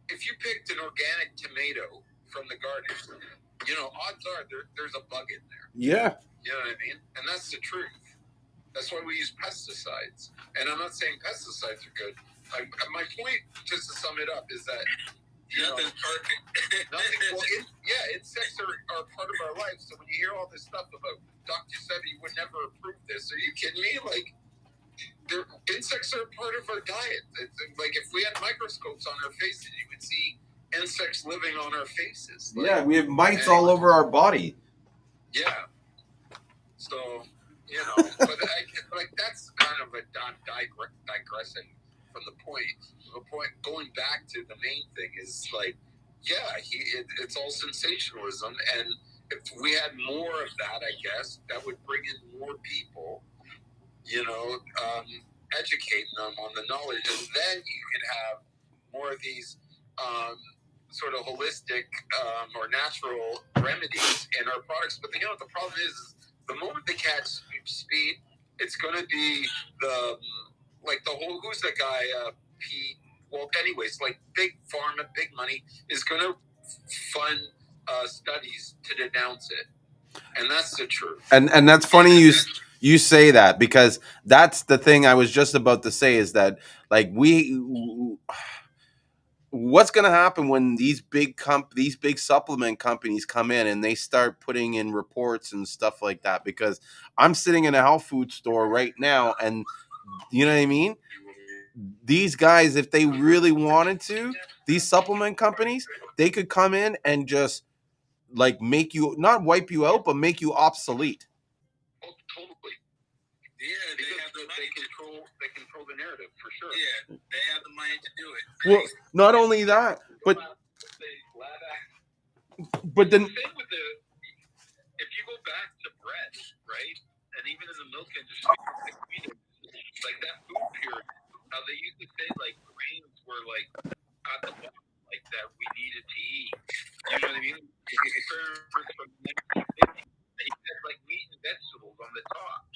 if you picked an organic tomato from the garden, odds are there's a bug in there. Yeah. You know what I mean? And that's the truth. That's why we use pesticides. And I'm not saying pesticides are good. My point, just to sum it up, is that nothing's perfect. Insects are part of our life. So when you hear all this stuff about Dr. Sebi would never approve this, are you kidding me? Like, insects are part of our diet. It's like if we had microscopes on our faces, you would see insects living on our fases. Like, we have mites all over our body. Yeah. So, but that's kind of a digressing from the point. The point, going back to the main thing, is like, it's all sensationalism, and if we had more of that, I guess that would bring in more people. Educating them on the knowledge, and then you can have more of these sort of holistic or natural remedies in our products. But the problem is the moment they catch speed, it's going to be the whole, who's the guy, Pete? Well, anyways, like big pharma, big money is going to fund studies to denounce it, and that's the truth. And that's funny you say that, because that's the thing I was just about to say, is that like what's going to happen when these big supplement companies come in and they start putting in reports and stuff like that? Because I'm sitting in a health food store right now, and you know what I mean? these guys, if they really wanted to, these supplement companies, they could come in and just like make you not wipe you out, but make you obsolete. Oh, totally. Yeah, they control the narrative for sure. Yeah, they have the money to do it. Well, not only that, but then Same with if you go back to bread, right, and even in the milk industry, like that food pyramid, how they used to say like grains were like at the bottom, like that we needed to eat. You know what I mean? It's from 1950, and you had like meat and vegetables on the top,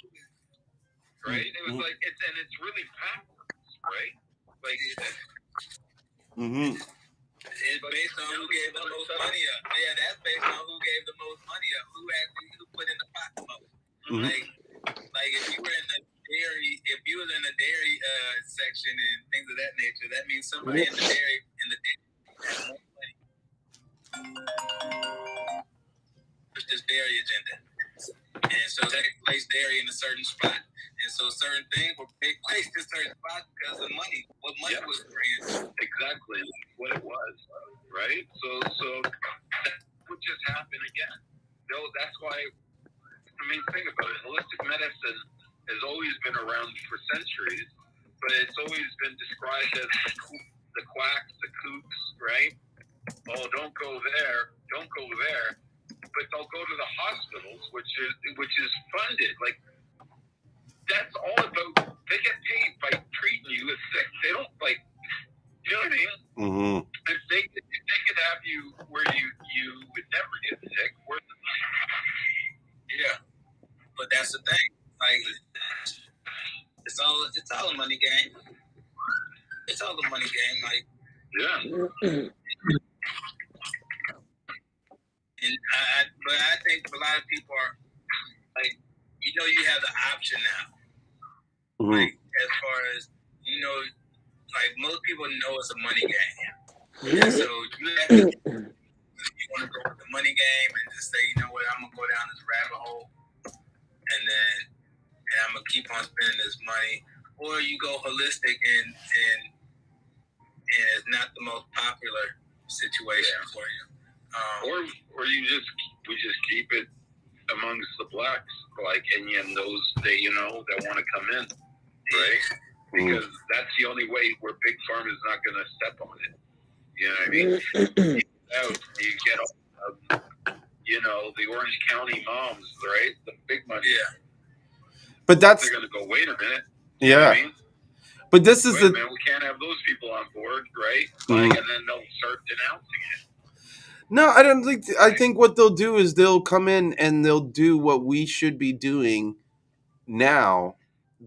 right? It was like it's really backwards, right? Like mm-hmm. it's based on who gave the most money up. Yeah, that's based on who gave the most money up. Who put in the pot the most. Mm-hmm. Like if you were in the dairy, if you was in the dairy section and things of that nature, that means somebody in the dairy had more money. Push this dairy agenda. And so they placed dairy in a certain spot. And so certain things were placed in certain spots because of money. What money was bringing. Exactly what it was. Right? So that would just happen again. No, that's why, I mean, think about it. Holistic medicine has always been around for centuries, but it's always been described as the quacks, the kooks, right? Oh, don't go there, don't go there. But they'll go to the hospitals, which is funded. Like that's all about. They get paid by treating you as sick. They don't like. You know what I mean? Mm-hmm. If they could have you where you would never get sick. Yeah, but that's the thing. Like it's all a money game. It's all a money game. Like yeah. And but I think a lot of people are like, you have the option now. Mm-hmm. Like as far as like most people know it's a money game. And so you want to go with the money game and just say, you know what, I'm gonna go down this rabbit hole, and I'm gonna keep on spending this money, or you go holistic and it's not the most popular situation for you. Or we just keep it amongst the blacks, like and those that want to come in, right? Because that's the only way where big pharma is not going to step on it. You know what I mean? You get the Orange County moms, right? The big money. Yeah. But that's they're going to go. Wait a minute. Yeah. You know what I mean? But this is man, we can't have those people on board, right? Like, and then they'll start denouncing it. No, I don't think. I think what they'll do is they'll come in and they'll do what we should be doing now.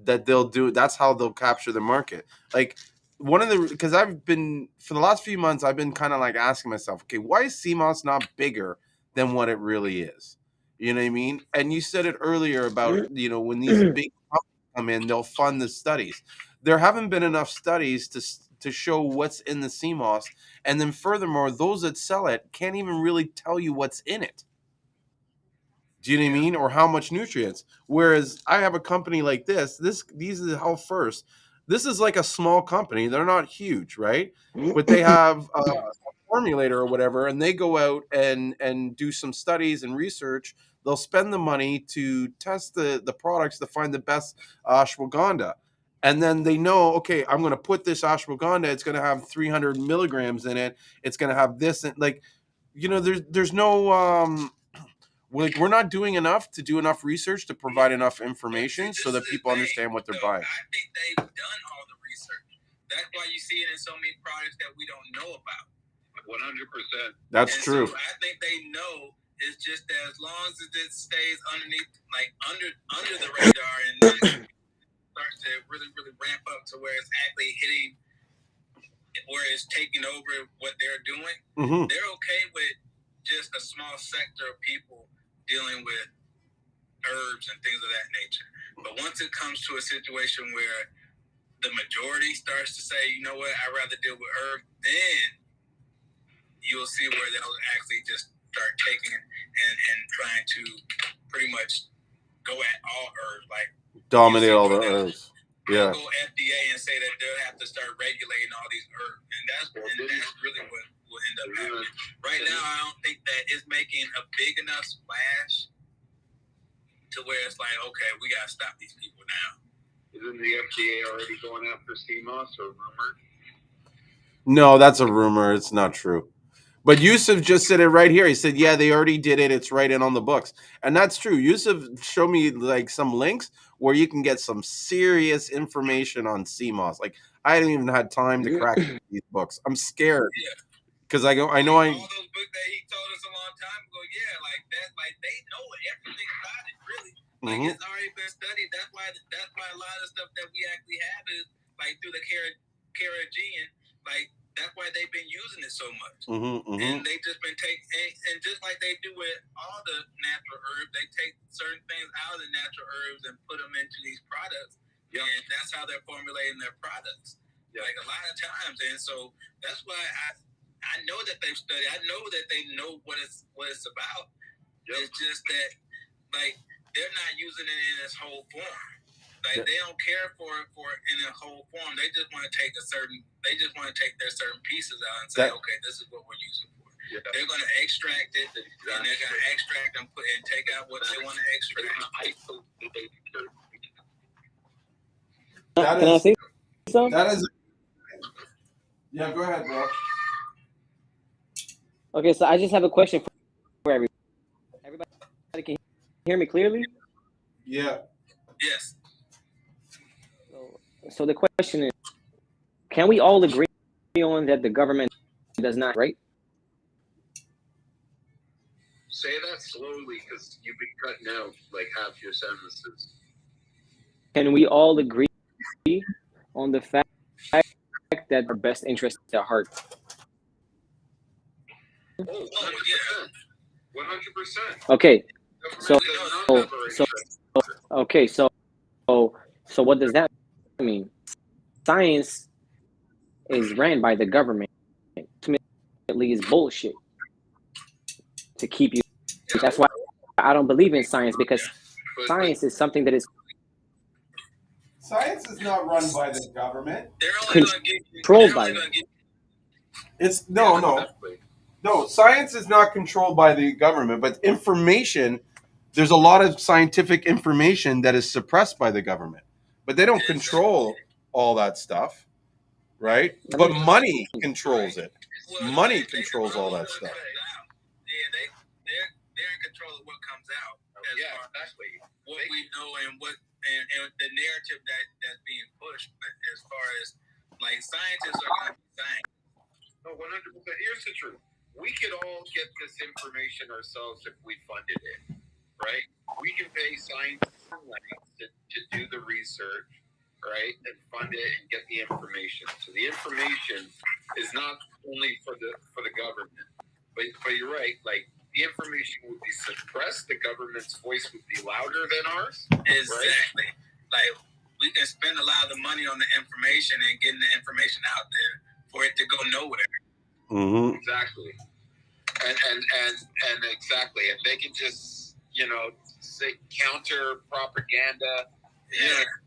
That they'll do. That's how they'll capture the market. Like one of the because I've been for the last few months, I've been kind of like asking myself, okay, why is Seamoss not bigger than what it really is? You know what I mean? And you said it earlier about when these big companies come in, they'll fund the studies. There haven't been enough studies to show what's in the Seamoss. And then furthermore, those that sell it can't even really tell you what's in it. Do you know what I mean? Or how much nutrients. Whereas I have a company like these are Health First. This is like a small company. They're not huge, right? But they have a formulator or whatever, and they go out and do some studies and research. They'll spend the money to test the products to find the best ashwagandha. And then they know, okay, I'm going to put this ashwagandha. It's going to have 300 milligrams in it. It's going to have this, and like, there's no we're not doing enough to do enough research to provide enough information so that people understand what they're buying. I think they've done all the research. That's why you see it in so many products that we don't know about. 100%. That's true. So I think they know. It's just that as long as it stays underneath, like under the radar, and not starts to really, really ramp up to where it's actually hitting, where it's taking over what they're doing. Mm-hmm. They're okay with just a small sector of people dealing with herbs and things of that nature. But once it comes to a situation where the majority starts to say, you know what, I'd rather deal with herbs, then you'll see where they'll actually just start taking and trying to pretty much go at all herbs, like dominate all the herbs. they'll Yeah. go FDA and say that they'll have to start regulating all these herbs, and that's really what will end up happening. Right now, I don't think that it's making a big enough splash to where it's like, okay, we gotta stop these people now. Isn't the FDA already going after Seamoss or rumored? No, that's a rumor. It's not true. But Yusuf just said it right here. He said, "Yeah, they already did it. It's right in on the books," and that's true. Yusuf showed me like some links where you can get some serious information on CMOS. Like I haven't even had time to crack these books. I'm scared because I know all those books that he told us a long time ago. Yeah, like that. Like they know everything about it. Really, like it's already been studied. That's why a lot of stuff that we actually have is like through the Caribbean. Like that's why they've been using it so much. And they just been taking, and just like they do with all the natural herbs, they take certain things out of the natural herbs and put them into these products. And that's how they're formulating their products. Like a lot of times, and so that's why I know that they've studied. I know that they know what it's about. It's just that like they're not using it in its whole form. Like they don't care for it in a whole form. They just want to take their certain pieces out and say, okay, this is what we're using for. Yeah. They're going to extract it, and they're going to extract and put and take out what they want to extract. Can I say something? That is. Yeah, go ahead, bro. Okay, so I just have a question for everybody. Everybody can hear me clearly? Yeah. Yes. So the question is, can we all agree on that the government does not, right? Say that slowly because you've been cutting out like half your sentences. Can we all agree on the fact that our best interests at heart? Oh, 100%. 100%. Okay. So what does that mean? Science is ran by the government. Ultimately, is bullshit to keep you. That's why I don't believe in science, because science is something that is Science is not run by the government. They're only going to controlled by them. It's no. Science is not controlled by the government, but information. There's a lot of scientific information that is suppressed by the government, but they don't control all that stuff, right? But money controls it. Money controls all that stuff. Yeah, they're in control of what comes out. Exactly. What we know and what and the narrative that's being pushed. But as far as like scientists are going to be science. No, 100%. Here's the truth. We could all get this information ourselves if we funded it, right? We can pay scientists to do the research, right, and fund it and get the information. So the information is not only for the government, but you're right. Like the information would be suppressed. The government's voice would be louder than ours. Exactly. Right? Like we can spend a lot of the money on the information and getting the information out there for it to go nowhere. Exactly. And exactly, and they can just say counter propaganda,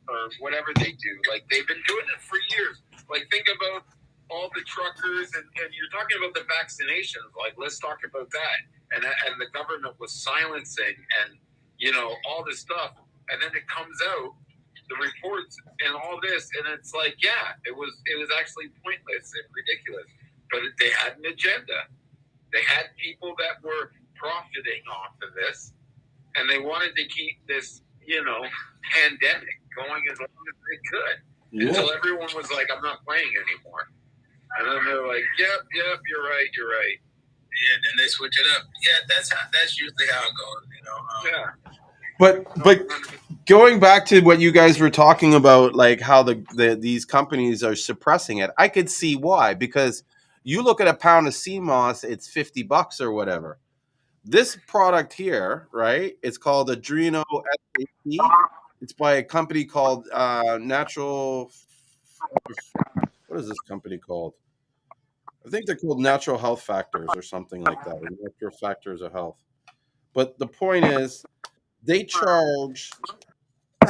or whatever they do. Like they've been doing it for years. Like think about all the truckers, and you're talking about the vaccinations. Like let's talk about that. And the government was silencing and all this stuff, and then it comes out the reports and all this, and it's like it was actually pointless and ridiculous, but they had an agenda. They had people that were profiting off of this, and they wanted to keep this, pandemic going as long as they could until everyone was like, "I'm not playing anymore." And then they're like, "Yep, you're right." Yeah, then they switch it up. Yeah, that's usually how it goes, But going back to what you guys were talking about, like how these companies are suppressing it, I could see why. Because you look at a pound of sea moss, it's $50 or whatever. This product here, right? It's called Adreno SAP. It's by a company called Natural. What is this company called? I think they're called Natural Health Factors or something like that, or Natural Factors of Health. But the point is, they charge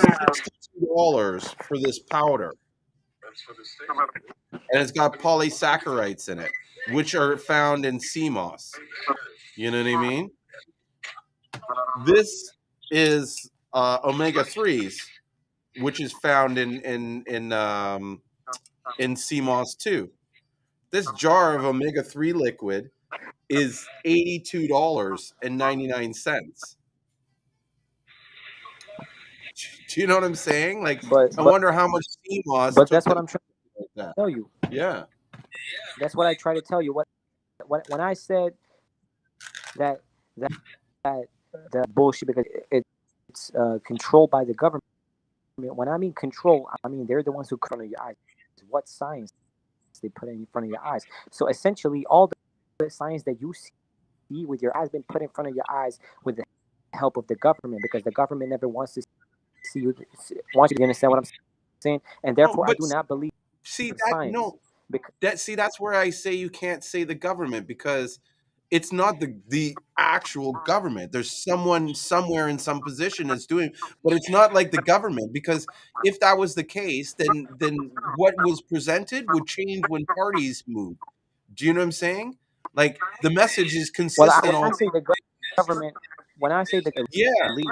costs $62 for this powder. That's for the state. And it's got polysaccharides in it, which are found in Seamoss. You know what I mean? This is omega 3s, which is found in Seamoss too. This jar of omega 3 liquid is $82.99. Do you know what I'm saying? Like, But I wonder how much Seamoss but took that's what them I'm trying like that. to tell you. Yeah. That's what I try to tell you. When I said that that the bullshit because it's controlled by the government. When I mean control, I mean they're the ones who put in front of your eyes. What science they put in front of your eyes. So essentially, all the science that you see with your eyes been put in front of your eyes with the help of the government, because the government never wants to see you. Wants you to understand what I'm saying, and No, therefore I but do not believe see in that science. no, that's where I say you can't say the government, because it's not the actual government. There's someone somewhere in some position that's doing, but it's not like the government, because if that was the case, then what was presented would change when parties move. Do you know what I'm saying? Like, the message is Well, consistent when I all. say the government, when I say the Yeah. elite,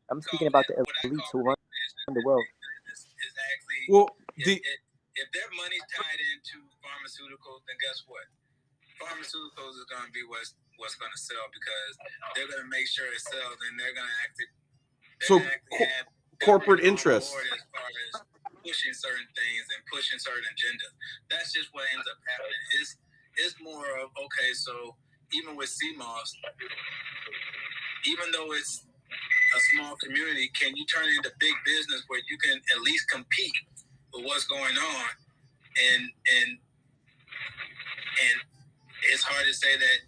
I'm speaking Call about it the what I elites call who run big business. the world. Big business is actually Well, if their money's tied into pharmaceuticals, then guess what? Pharmaceuticals is going to be what's going to sell, because they're going to make sure it sells, and they're going to actually so have corporate government on interests. board as far as pushing certain things and pushing certain agendas. That's just what ends up happening. It's more of, okay, so even with CMOS, even though it's a small community, can you turn it into big business where you can at least compete with what's going on? And it's hard to say that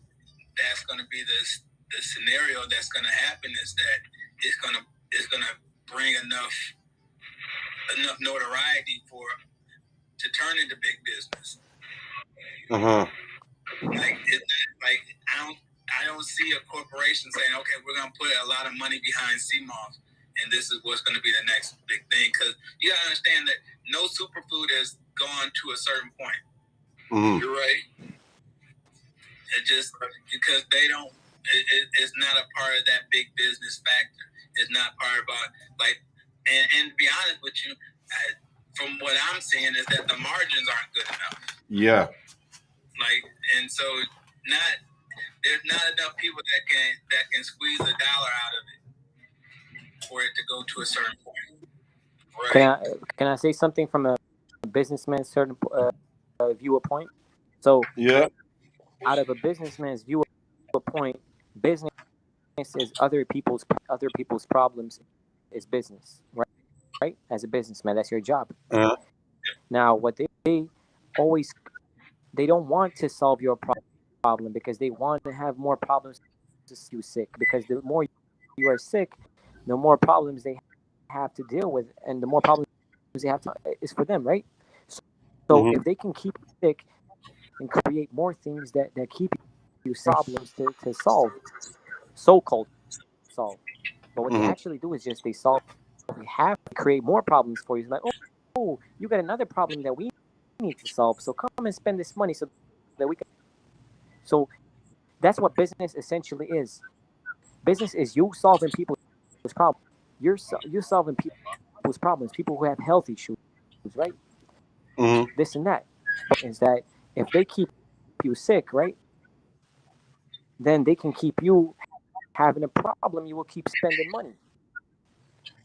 that's going to be the scenario that's going to happen, is that it's going to bring enough notoriety to turn into big business. Uh-huh. Like I don't see a corporation saying, okay, we're going to put a lot of money behind CMOS, and this is what's going to be the next big thing. Because you got to understand that no superfood has gone to a certain point. Mm-hmm. You're right. It just because they don't. It's not a part of that big business factor. It's not part about like, and to be honest with you, from what I'm seeing is that the margins aren't good enough. Yeah. Like, and so there's not enough people that can squeeze a dollar out of it for it to go to a certain point. Right. Can I say something from a businessman's certain viewpoint? So Yeah. out of a businessman's viewpoint, business is other people's problems is business, right? Right? As a businessman, that's your job. Uh-huh. Now, what they always they don't want to solve your problem because they want to have more problems to see you sick. Because the more you are sick, the more problems they have to deal with, and the more problems they have to is for them, right? So, Mm-hmm. if they can keep you sick and create more things that keep you problems to solve, so-called solve. But what they Mm-hmm. actually do is just they solve. We have to create more problems for you. It's like, oh, you got another problem that we need to solve. So come and spend this money so that we can. So that's what business essentially is. Business is you solving people's problems. You're solving people's problems. People who have health issues, right? Mm-hmm. This and that. Is that if they keep you sick, right? Then they can keep you having a problem. You will keep spending money.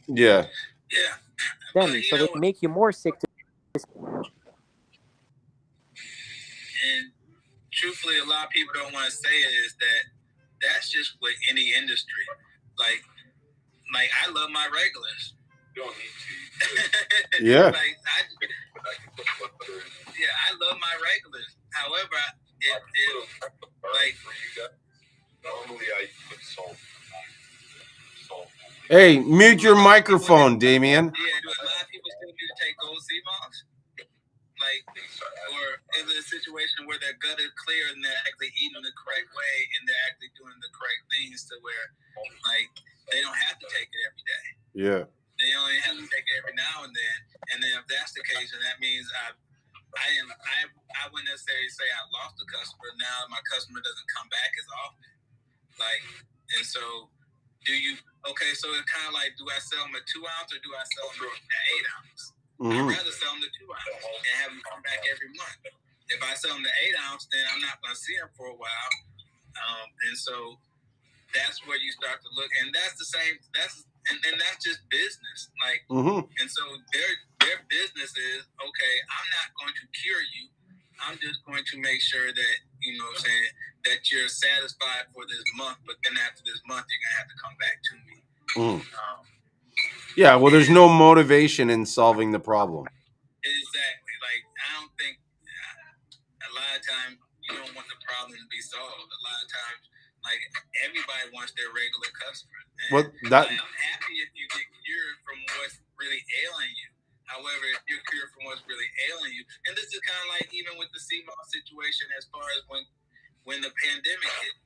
Yeah. Yeah. Then so they make you more sick. And truthfully, a lot of people don't want to say it, is that that's just with any industry. Like I love my regulars. You don't need to. Yeah. I love my regulars. However, normally I put salt. Hey, mute your microphone, Damien. Yeah, do a lot of people still need to take gold sea moss? Like, or is it a situation where their gut is clear and they're actually eating the correct way and they're actually doing the correct things to where, like, they don't have to take it every day. Yeah. They only have to take motivation. That means I wouldn't necessarily say I lost a customer. Now my customer doesn't come back as often. Like, and so do you? Okay, so it's kind of like, do I sell them a 2 ounce or do I sell them an 8 ounce? I'd rather sell them the 2 ounce and have them come back every month. If I sell them the 8 ounce, then I'm not going to see them for a while. And so that's where you start to look, and that's the same. And that's just business. Like, and so their business is, okay, I'm not going to cure you. I'm just going to make sure that, you know what I'm saying, that you're satisfied for this month, but then after this month, you're going to have to come back to me. Yeah, well, there's no motivation in solving the problem. Exactly. Like, I don't think a lot of times you don't want the problem to be solved. A lot of times, like, everybody wants their regular customers. Well, that like, I'm happy if you get cured from what's really ailing you. However, if you're cured from what's really ailing you, and this is kind of like even with the Seamoss situation, as far as when the pandemic hit,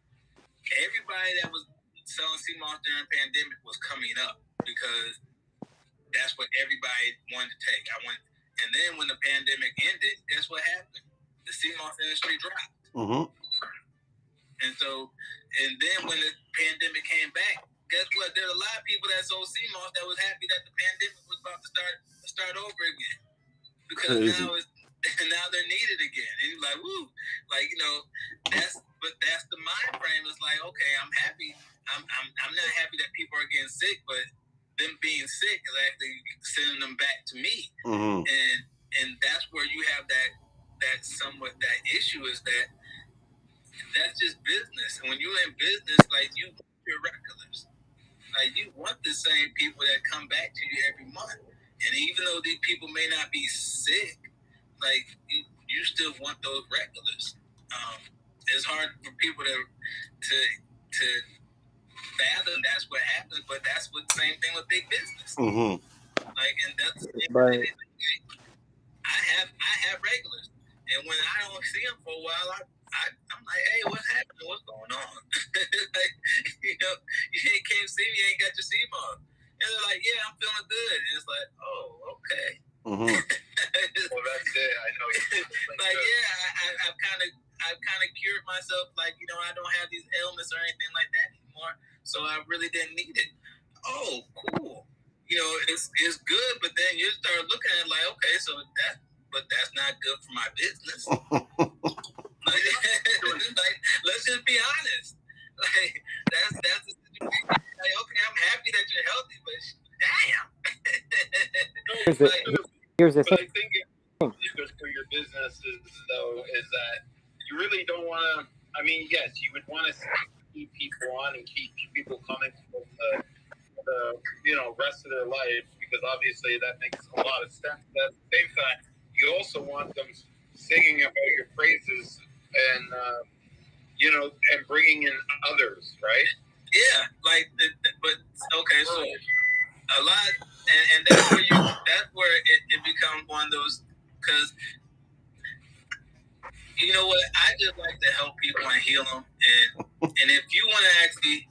everybody that was selling Seamoss during the pandemic was coming up because that's what everybody wanted to take. And then when the pandemic ended, guess what happened? The Seamoss industry dropped. And so, and then when the pandemic came back, guess what? There are a lot of people that sold Seamoss that was happy that the pandemic was about to start over again, because now they're needed again. And you're like, woo, like, you know, that's the mind frame. Is like, okay, I'm happy. I'm not happy that people are getting sick, but them being sick is actually sending them back to me. And that's where you have that issue, is that that's just business. And when you're in business, like, you want your regulars. Like, you want the same people that come back to you every month. And even though these people may not be sick, like, you still want those regulars. It's hard for people to fathom that's what happens, but that's what the same thing with big business. Like, and that's the same thing. I have regulars, and when I don't see them for a while, I'm like, hey, what's happening? What's going on? Like, you know, you can't see me, you ain't got your Seamoss. And they're like, yeah, I'm feeling good. And it's like, oh, okay. Well, that's it. I know. Like, yeah, I've kind of cured myself. Like, you know, I don't have these ailments or anything like that anymore, so I really didn't need it. Oh, cool. You know, it's good, but then you start looking at it like, okay, so that's not good for my business. Like, let's just be honest. Like, that's the situation. Like, okay, I'm happy that you're healthy, but damn. Here's the But thing. I think good for your business is that you really don't want to. I mean, yes, you would want to keep people on and keep people coming for the rest of their life, because obviously that makes a lot of sense. But at the same time, you also want them singing about your praises and and bringing in others, right? Yeah, like, but okay, so a lot, and that's where it becomes one of those, because you know what, I just like to help people and heal them, and if you want to actually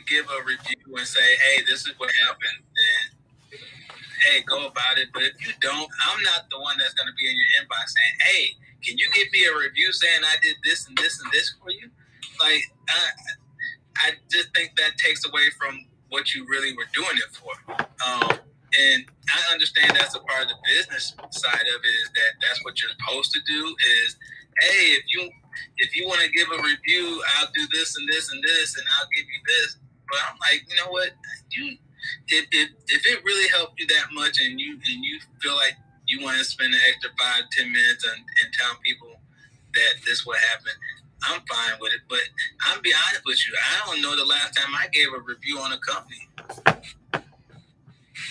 give a review and say, hey, this is what happened, then hey, go about it. But if you don't, I'm not the one that's going to be in your inbox saying, hey, can you give me a review saying I did this and this and this for you? Like, I just think that takes away from what you really were doing it for. And I understand that's a part of the business side of it, is that's what you're supposed to do, is, hey, if you want to give a review, I'll do this and this and this, and I'll give you this. But I'm like, you know what, if it really helped you that much, and you feel like you want to spend an extra 5-10 minutes and tell people that this will happen, I'm fine with it. But I'm be honest with you, I don't know the last time I gave a review on a company.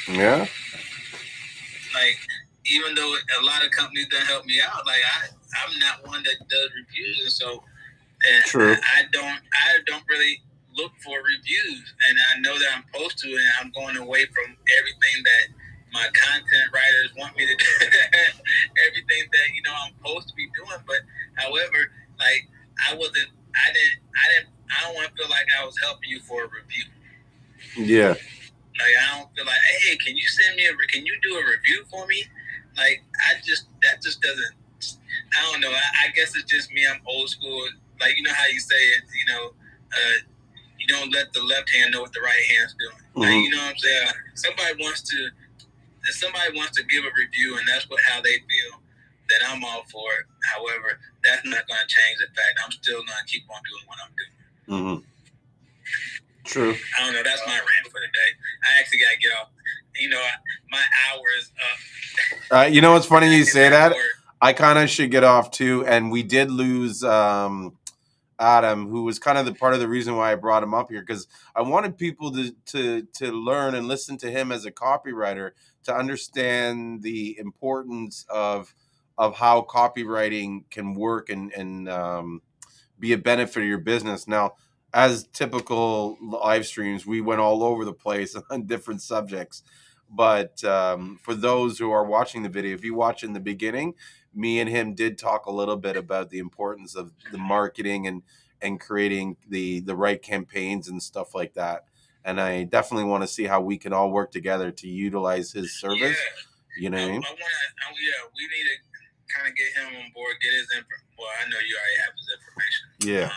Yeah. Like, even though a lot of companies done help me out, like, I'm not one that does reviews, and so True. I don't really look for reviews, and I know that I'm supposed to, and I'm going away from everything that my content writers want me to do, everything that I'm supposed to be doing. But however, like, I don't want to feel like I was helping you for a review. Yeah. Like, I don't feel like, hey, can you do a review for me? like that just doesn't. I don't know. I guess it's just me. I'm old school. Like, you know how you say it. You don't let the left hand know what the right hand's doing. Like, you know what I'm saying? If somebody wants to give a review and that's how they feel, then I'm all for it. However, that's not going to change the fact I'm still going to keep on doing what I'm doing. Mm-hmm. True. I don't know. That's my rant for the day. I actually got to get off. My hour is up. You know what's funny you say that? I kind of should get off too. And we did lose Adam, who was kind of the part of the reason why I brought him up here, because I wanted people to learn and listen to him as a copywriter, to understand the importance of how copywriting can work and be a benefit of your business. Now, as typical live streams, we went all over the place on different subjects. But for those who are watching the video, if you watch in the beginning, me and him did talk a little bit about the importance of the marketing and creating the right campaigns and stuff like that. And I definitely want to see how we can all work together to utilize his service. Yeah. You know what I mean? We need to kind of get him on board, get his information. Well, I know you already have his information. Yeah.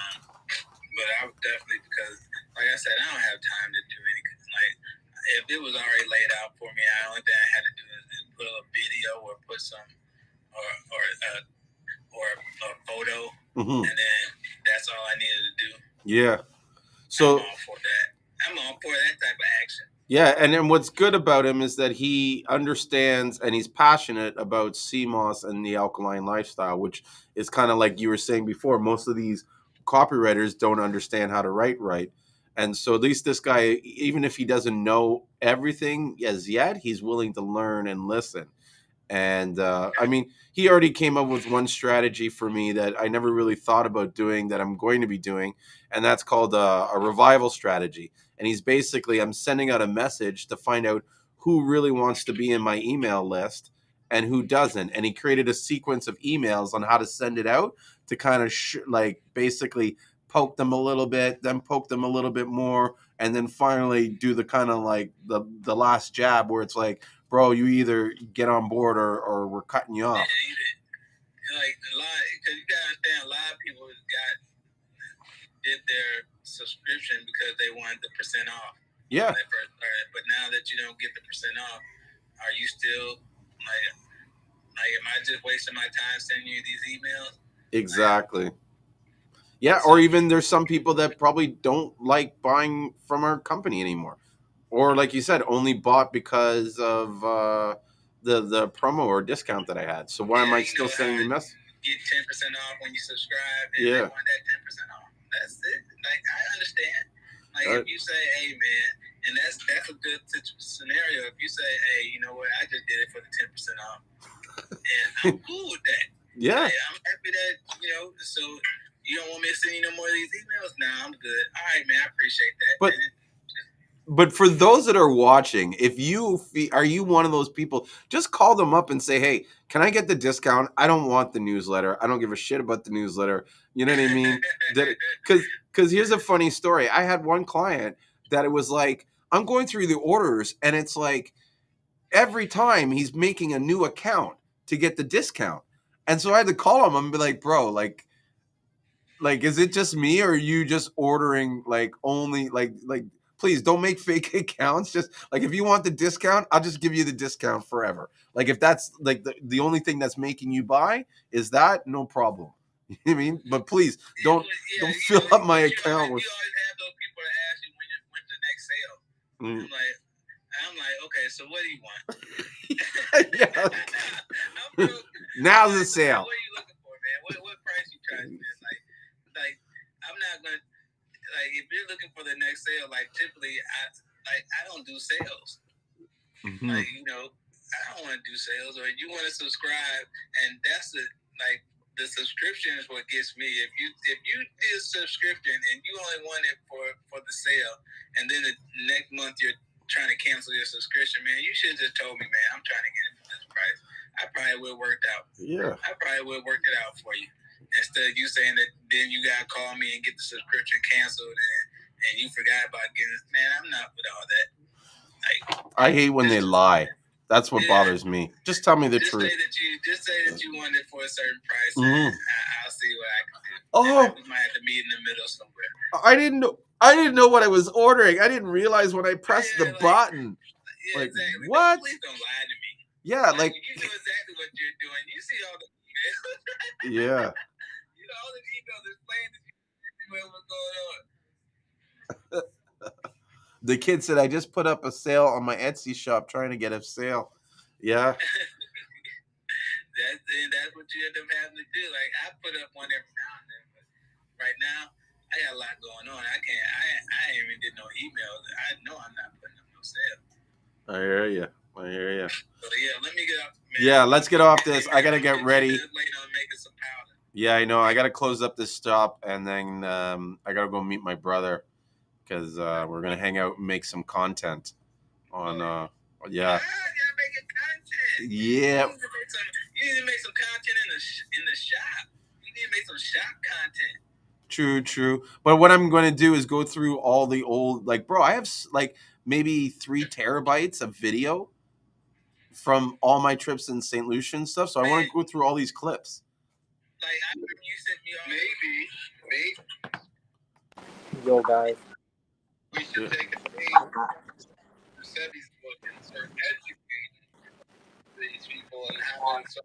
But I would definitely, because, like I said, I don't have time to do anything. Like, if it was already laid out for me, the only thing I had to do is put a video or put some, or a photo, and then that's all I needed to do. Yeah. So I'm all for that. I'm all for that type of action. Yeah, and then what's good about him is that he understands and he's passionate about Seamoss and the alkaline lifestyle, which is kind of like you were saying before. Most of these copywriters don't understand how to write right. And so at least this guy, even if he doesn't know everything as yet, he's willing to learn and listen. And I mean, he already came up with one strategy for me that I never really thought about doing, that I'm going to be doing, and that's called a revival strategy. And he's basically, I'm sending out a message to find out who really wants to be in my email list and who doesn't. And he created a sequence of emails on how to send it out to kind of basically poke them a little bit, then poke them a little bit more, and then finally do the kind of like the last jab where it's like, bro, you either get on board or we're cutting you off. Yeah, like a lot, because you gotta understand, a lot of people did their subscription because they wanted the percent off. Yeah. When they first started. But now that you don't get the percent off, are you still like am I just wasting my time sending you these emails? Exactly. Yeah, or even there's some people that probably don't like buying from our company anymore. Or like you said, only bought because of the promo or discount that I had. So why am I still sending you messages? Get 10% off when you subscribe, and they want that 10% off. That's it. Like, I understand. Like, if you say, "Hey, man," and that's a good scenario. If you say, "Hey, you know what? I just did it for the 10% off," and I'm cool with that. Yeah. Like, I'm happy that So you don't want me to send you no more of these emails? Nah, I'm good. All right, man. I appreciate that. But for those that are watching, if are you one of those people, just call them up and say, hey, can I get the discount? I don't want the newsletter. I don't give a shit about the newsletter. You know what I mean? Because here's a funny story. I had one client that it was like, I'm going through the orders and it's like every time he's making a new account to get the discount. And so I had to call him and be like, bro, like, is it just me or are you just ordering like only like please don't make fake accounts. Just like, if you want the discount, I'll just give you the discount forever. Like, if that's like the only thing that's making you buy is that, no problem. You know what I mean? But please don't fill up my account with. You always have those people that ask you when's the next sale. I'm like, okay, so what do you want? Now's the sale. What are you looking for, man? What price you charging? Like I'm not gonna, like, if you're looking for the next sale, like, typically I don't do sales. Mm-hmm. Like, I don't want to do sales. Or you want to subscribe, and that's the subscription is what gets me. If you did a subscription and you only want it for the sale, and then the next month you're trying to cancel your subscription, man, you should have just told me, man, I'm trying to get it for this price. I probably would have worked out. Yeah. I probably would have worked it out for you. Instead of you saying that then you gotta call me and get the subscription canceled and you forgot about getting it. Man, I'm not with all that. Like, I hate when they lie. That's what bothers me. Just tell me the Just truth. say that you want it for a certain price, and I'll see what I can do. Oh, We might have to meet in the middle somewhere. I didn't know. I didn't know what I was ordering. I didn't realize when I pressed the button. Yeah, Like, exactly. what? Please don't lie to me. Yeah, like you know exactly what you're doing. You see all the emails. yeah. You know all the emails explain to you what's going on. The kid said I just put up a sale on my Etsy shop trying to get a sale. Yeah. That's what you end up having to do. Like I put up one every now and then, but right now I got a lot going on. I can't. I ain't even did no emails. I know I'm not putting up no sale. I hear you. I hear you. So yeah, let me get off. Man. Yeah, let's get off this. I gotta get ready. Later on making some powder. Yeah, I know. I gotta close up this shop, and then I gotta go meet my brother because we're gonna hang out and make some content on. Yeah. Yeah, making content. Yeah. You need to make some content in the shop. You need to make some shop content. True. But what I'm going to do is go through all the old, like, bro, I have like maybe 3 terabytes of video from all my trips in St. Lucia and stuff. So I want to go through all these clips. Like, I remember you sent me all maybe. Yo, guys. We should take a day for Sebby's book and start educating these people and having some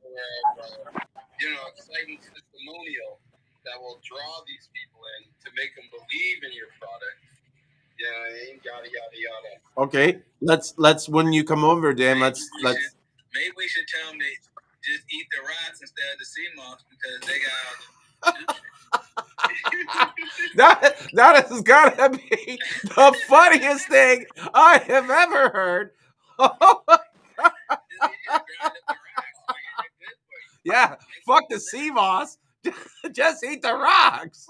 exciting testimonial that will draw these people in to make them believe in your product. Yeah, yada yada yada. Okay, let's when you come over, Dan. Let's. Maybe we should tell them to just eat the rocks instead of the Seamoss because they got. that has gotta be the funniest thing I have ever heard. Oh my God. Yeah, fuck the Seamoss. Just eat the rocks.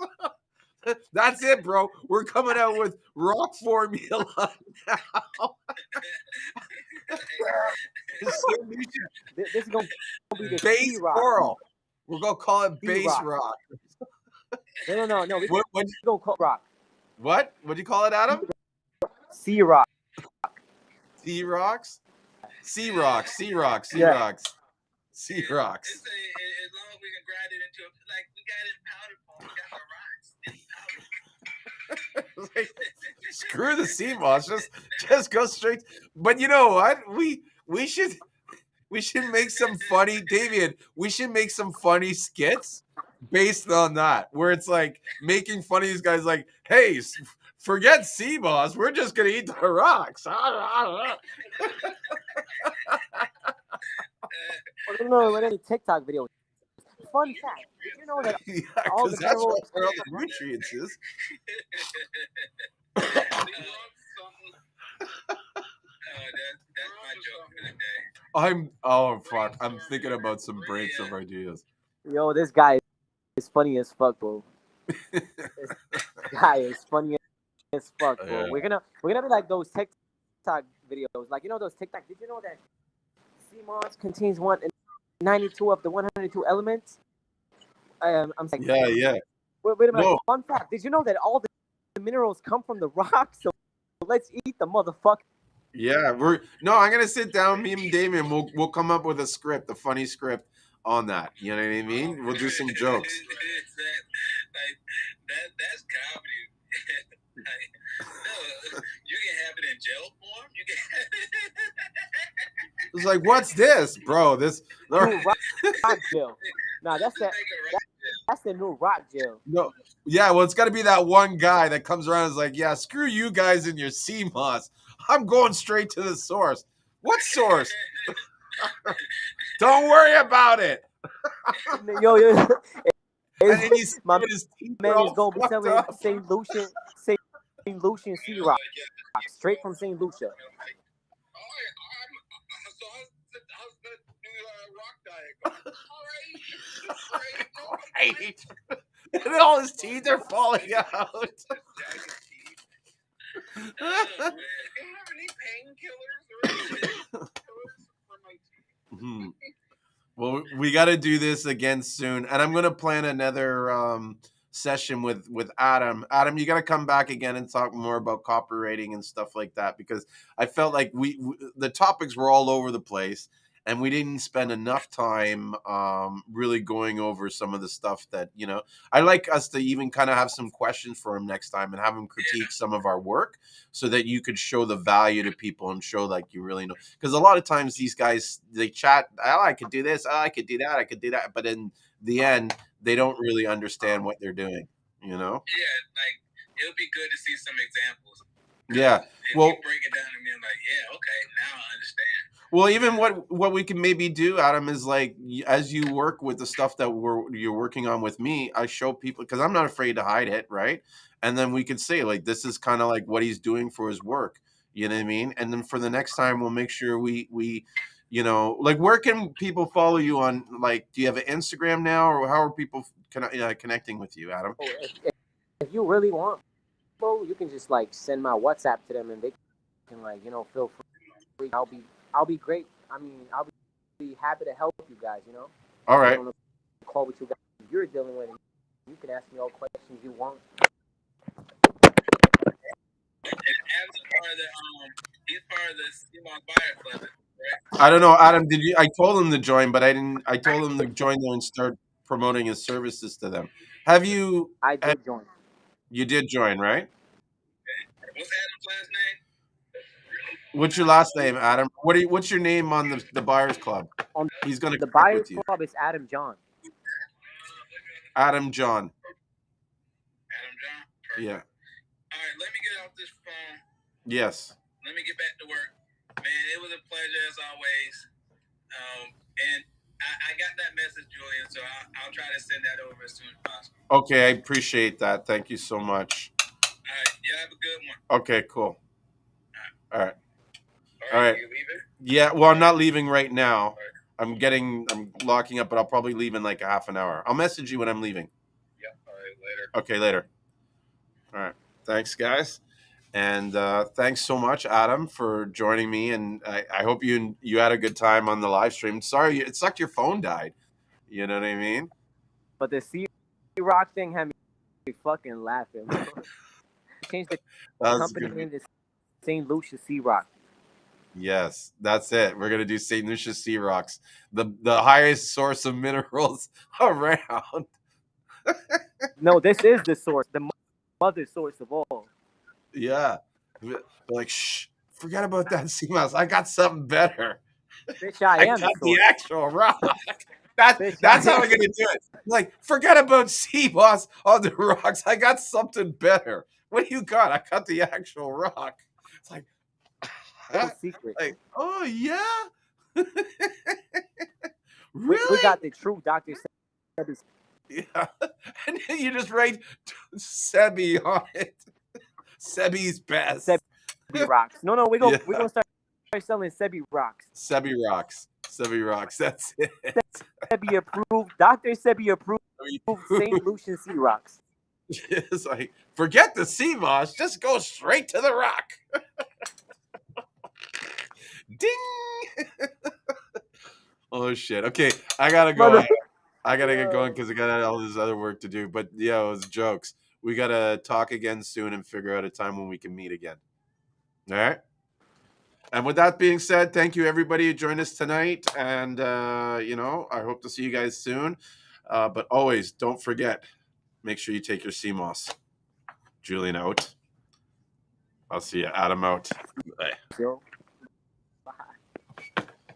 That's it, bro. We're coming out with rock formula now. This is gonna be the base sea rock. coral. We're gonna call it base rock. rock. No. We're gonna call rock. What? What do you call it, Adam? Sea rock. Sea rocks? Sea rocks. Sea rocks. Sea Yeah. rocks. Sea rocks. As long as we can grind it into we got it in powder form. We got the rocks in powder. Like, screw the Seamoss. Just go straight. But you know what? We should make some funny, David. We should make some funny skits based on that, where it's like making fun of these guys. Like, hey, forget Seamoss. We're just gonna eat the rocks. No, with any TikTok videos. Fun fact: did you know that all the that's minerals where all the nutrients is. That's my joke for the day. I'm thinking about some breaks of ideas. Yo, this guy is funny as fuck, bro. This guy is funny as fuck, bro. Yeah. We're gonna be like those TikTok videos. Like, you know those TikTok. Did you know that Seamoss contains 92 of the 102 elements? I'm saying. Yeah. Wait a minute. No. Fun fact: did you know that all the minerals come from the rock? So let's eat the motherfucker. Yeah, I'm gonna sit down, me and Damien, we'll come up with a script, a funny script on that. You know what I mean? We'll do some jokes. That's comedy. You can have it in gel form. You can. It's like, what's this, bro? This new rock gel. Nah, that's the new rock gel. No, yeah, well, it's got to be that one guy that comes around and is like, yeah, screw you guys and your Seamoss. I'm going straight to the source. What source? Don't worry about it. Yo. And then you see my his teeth man is gonna be fucked selling up. St. Lucian sea rock, straight from St. Lucia. So how's the new rock diet going? Great. And then all his teeth are falling out. Do you have any painkillers or anything for my teeth? Well, we got to do this again soon, and I'm gonna plan another session with Adam. Adam, you got to come back again and talk more about copywriting and stuff like that, because I felt like the topics were all over the place, and we didn't spend enough time really going over some of the stuff that, I like us to even kind of have some questions for him next time and have him critique some of our work, so that you could show the value to people and show like you really know. Because a lot of times these guys, they chat, oh, I could do this, oh, I could do that, I could do that, but in the end, they don't really understand what they're doing. Yeah, like it would be good to see some examples. Yeah. If Well, you break it down to me, I'm like, yeah, okay, now I understand. Well, even what we can maybe do, Adam, is like as you work with the stuff that you're working on with me, I show people, because I'm not afraid to hide it, right? And then we could say like this is kind of like what he's doing for his work. You know what I mean? And then for the next time, we'll make sure we like, where can people follow you on? Like, do you have an Instagram now, or how are people connecting with you, Adam? Oh, if you really want, bro, you can just like send my WhatsApp to them, and they can like feel free. I'll be great. I mean, I'll be happy to help you guys. All Get right. on the call with you guys you're dealing with. You can ask me all questions you want. And Adam's part of he's part of the Seamoss Buyer Club, right? I don't know, Adam. I told him to join, but I didn't. I told him to join there and start promoting his services to them. Have you? I did join. You did join, right? What's Adam's last name? What's your last name, Adam? What's your name on the Buyers Club? On He's going to the connect Buyers with you. Club, it's Adam John. Adam John. Adam John? Perfect. Yeah. All right, let me get off this phone. Yes. Let me get back to work. Man, it was a pleasure as always. And I got that message, Julian, so I'll try to send that over as soon as possible. Okay, I appreciate that. Thank you so much. All right, you have a good one. Okay, cool. All right. All right. You leaving? Yeah, well, I'm not leaving right now. I'm locking up, but I'll probably leave in like a half an hour. I'll message you when I'm leaving. Yep. All right, later. Okay, later. All right. Thanks, guys. And thanks so much, Adam, for joining me. And I hope you had a good time on the live stream. Sorry, it sucked your phone died. You know what I mean? But the C-Rock thing had me fucking laughing. Changed the company name to St. Lucia C-Rock. Yes, that's it. We're gonna do St. Lucia Sea Rocks, the highest source of minerals around. No, this is the source, the mother source of all. Yeah, like shh, forget about that Seamoss. I got something better. Bitch, I am got the source. the actual rock. That's how we're gonna do it. Like, forget about Seamoss on the rocks. I got something better. What do you got? I got the actual rock. It's like, No secret. like, oh yeah. We Really? got the true Dr. Sebi. Yeah. And then you just write Sebi on it. Sebi's best. Sebi rocks. No, we're gonna start selling Sebi rocks. Sebi rocks. Sebi rocks. That's it. Sebi approved. Dr. Sebi approved St. Lucian Sea Rocks. It's like, forget the Seamoss, just go straight to the rock. Ding. Oh shit. Okay, I gotta go. I gotta get going because I got all this other work to do. But yeah, it was jokes. We gotta talk again soon and figure out a time when we can meet again. All right. And with that being said, thank you everybody who joined us tonight. And I hope to see you guys soon. But always don't forget, make sure you take your Seamoss. Julian out. I'll see you. Adam out. Bye.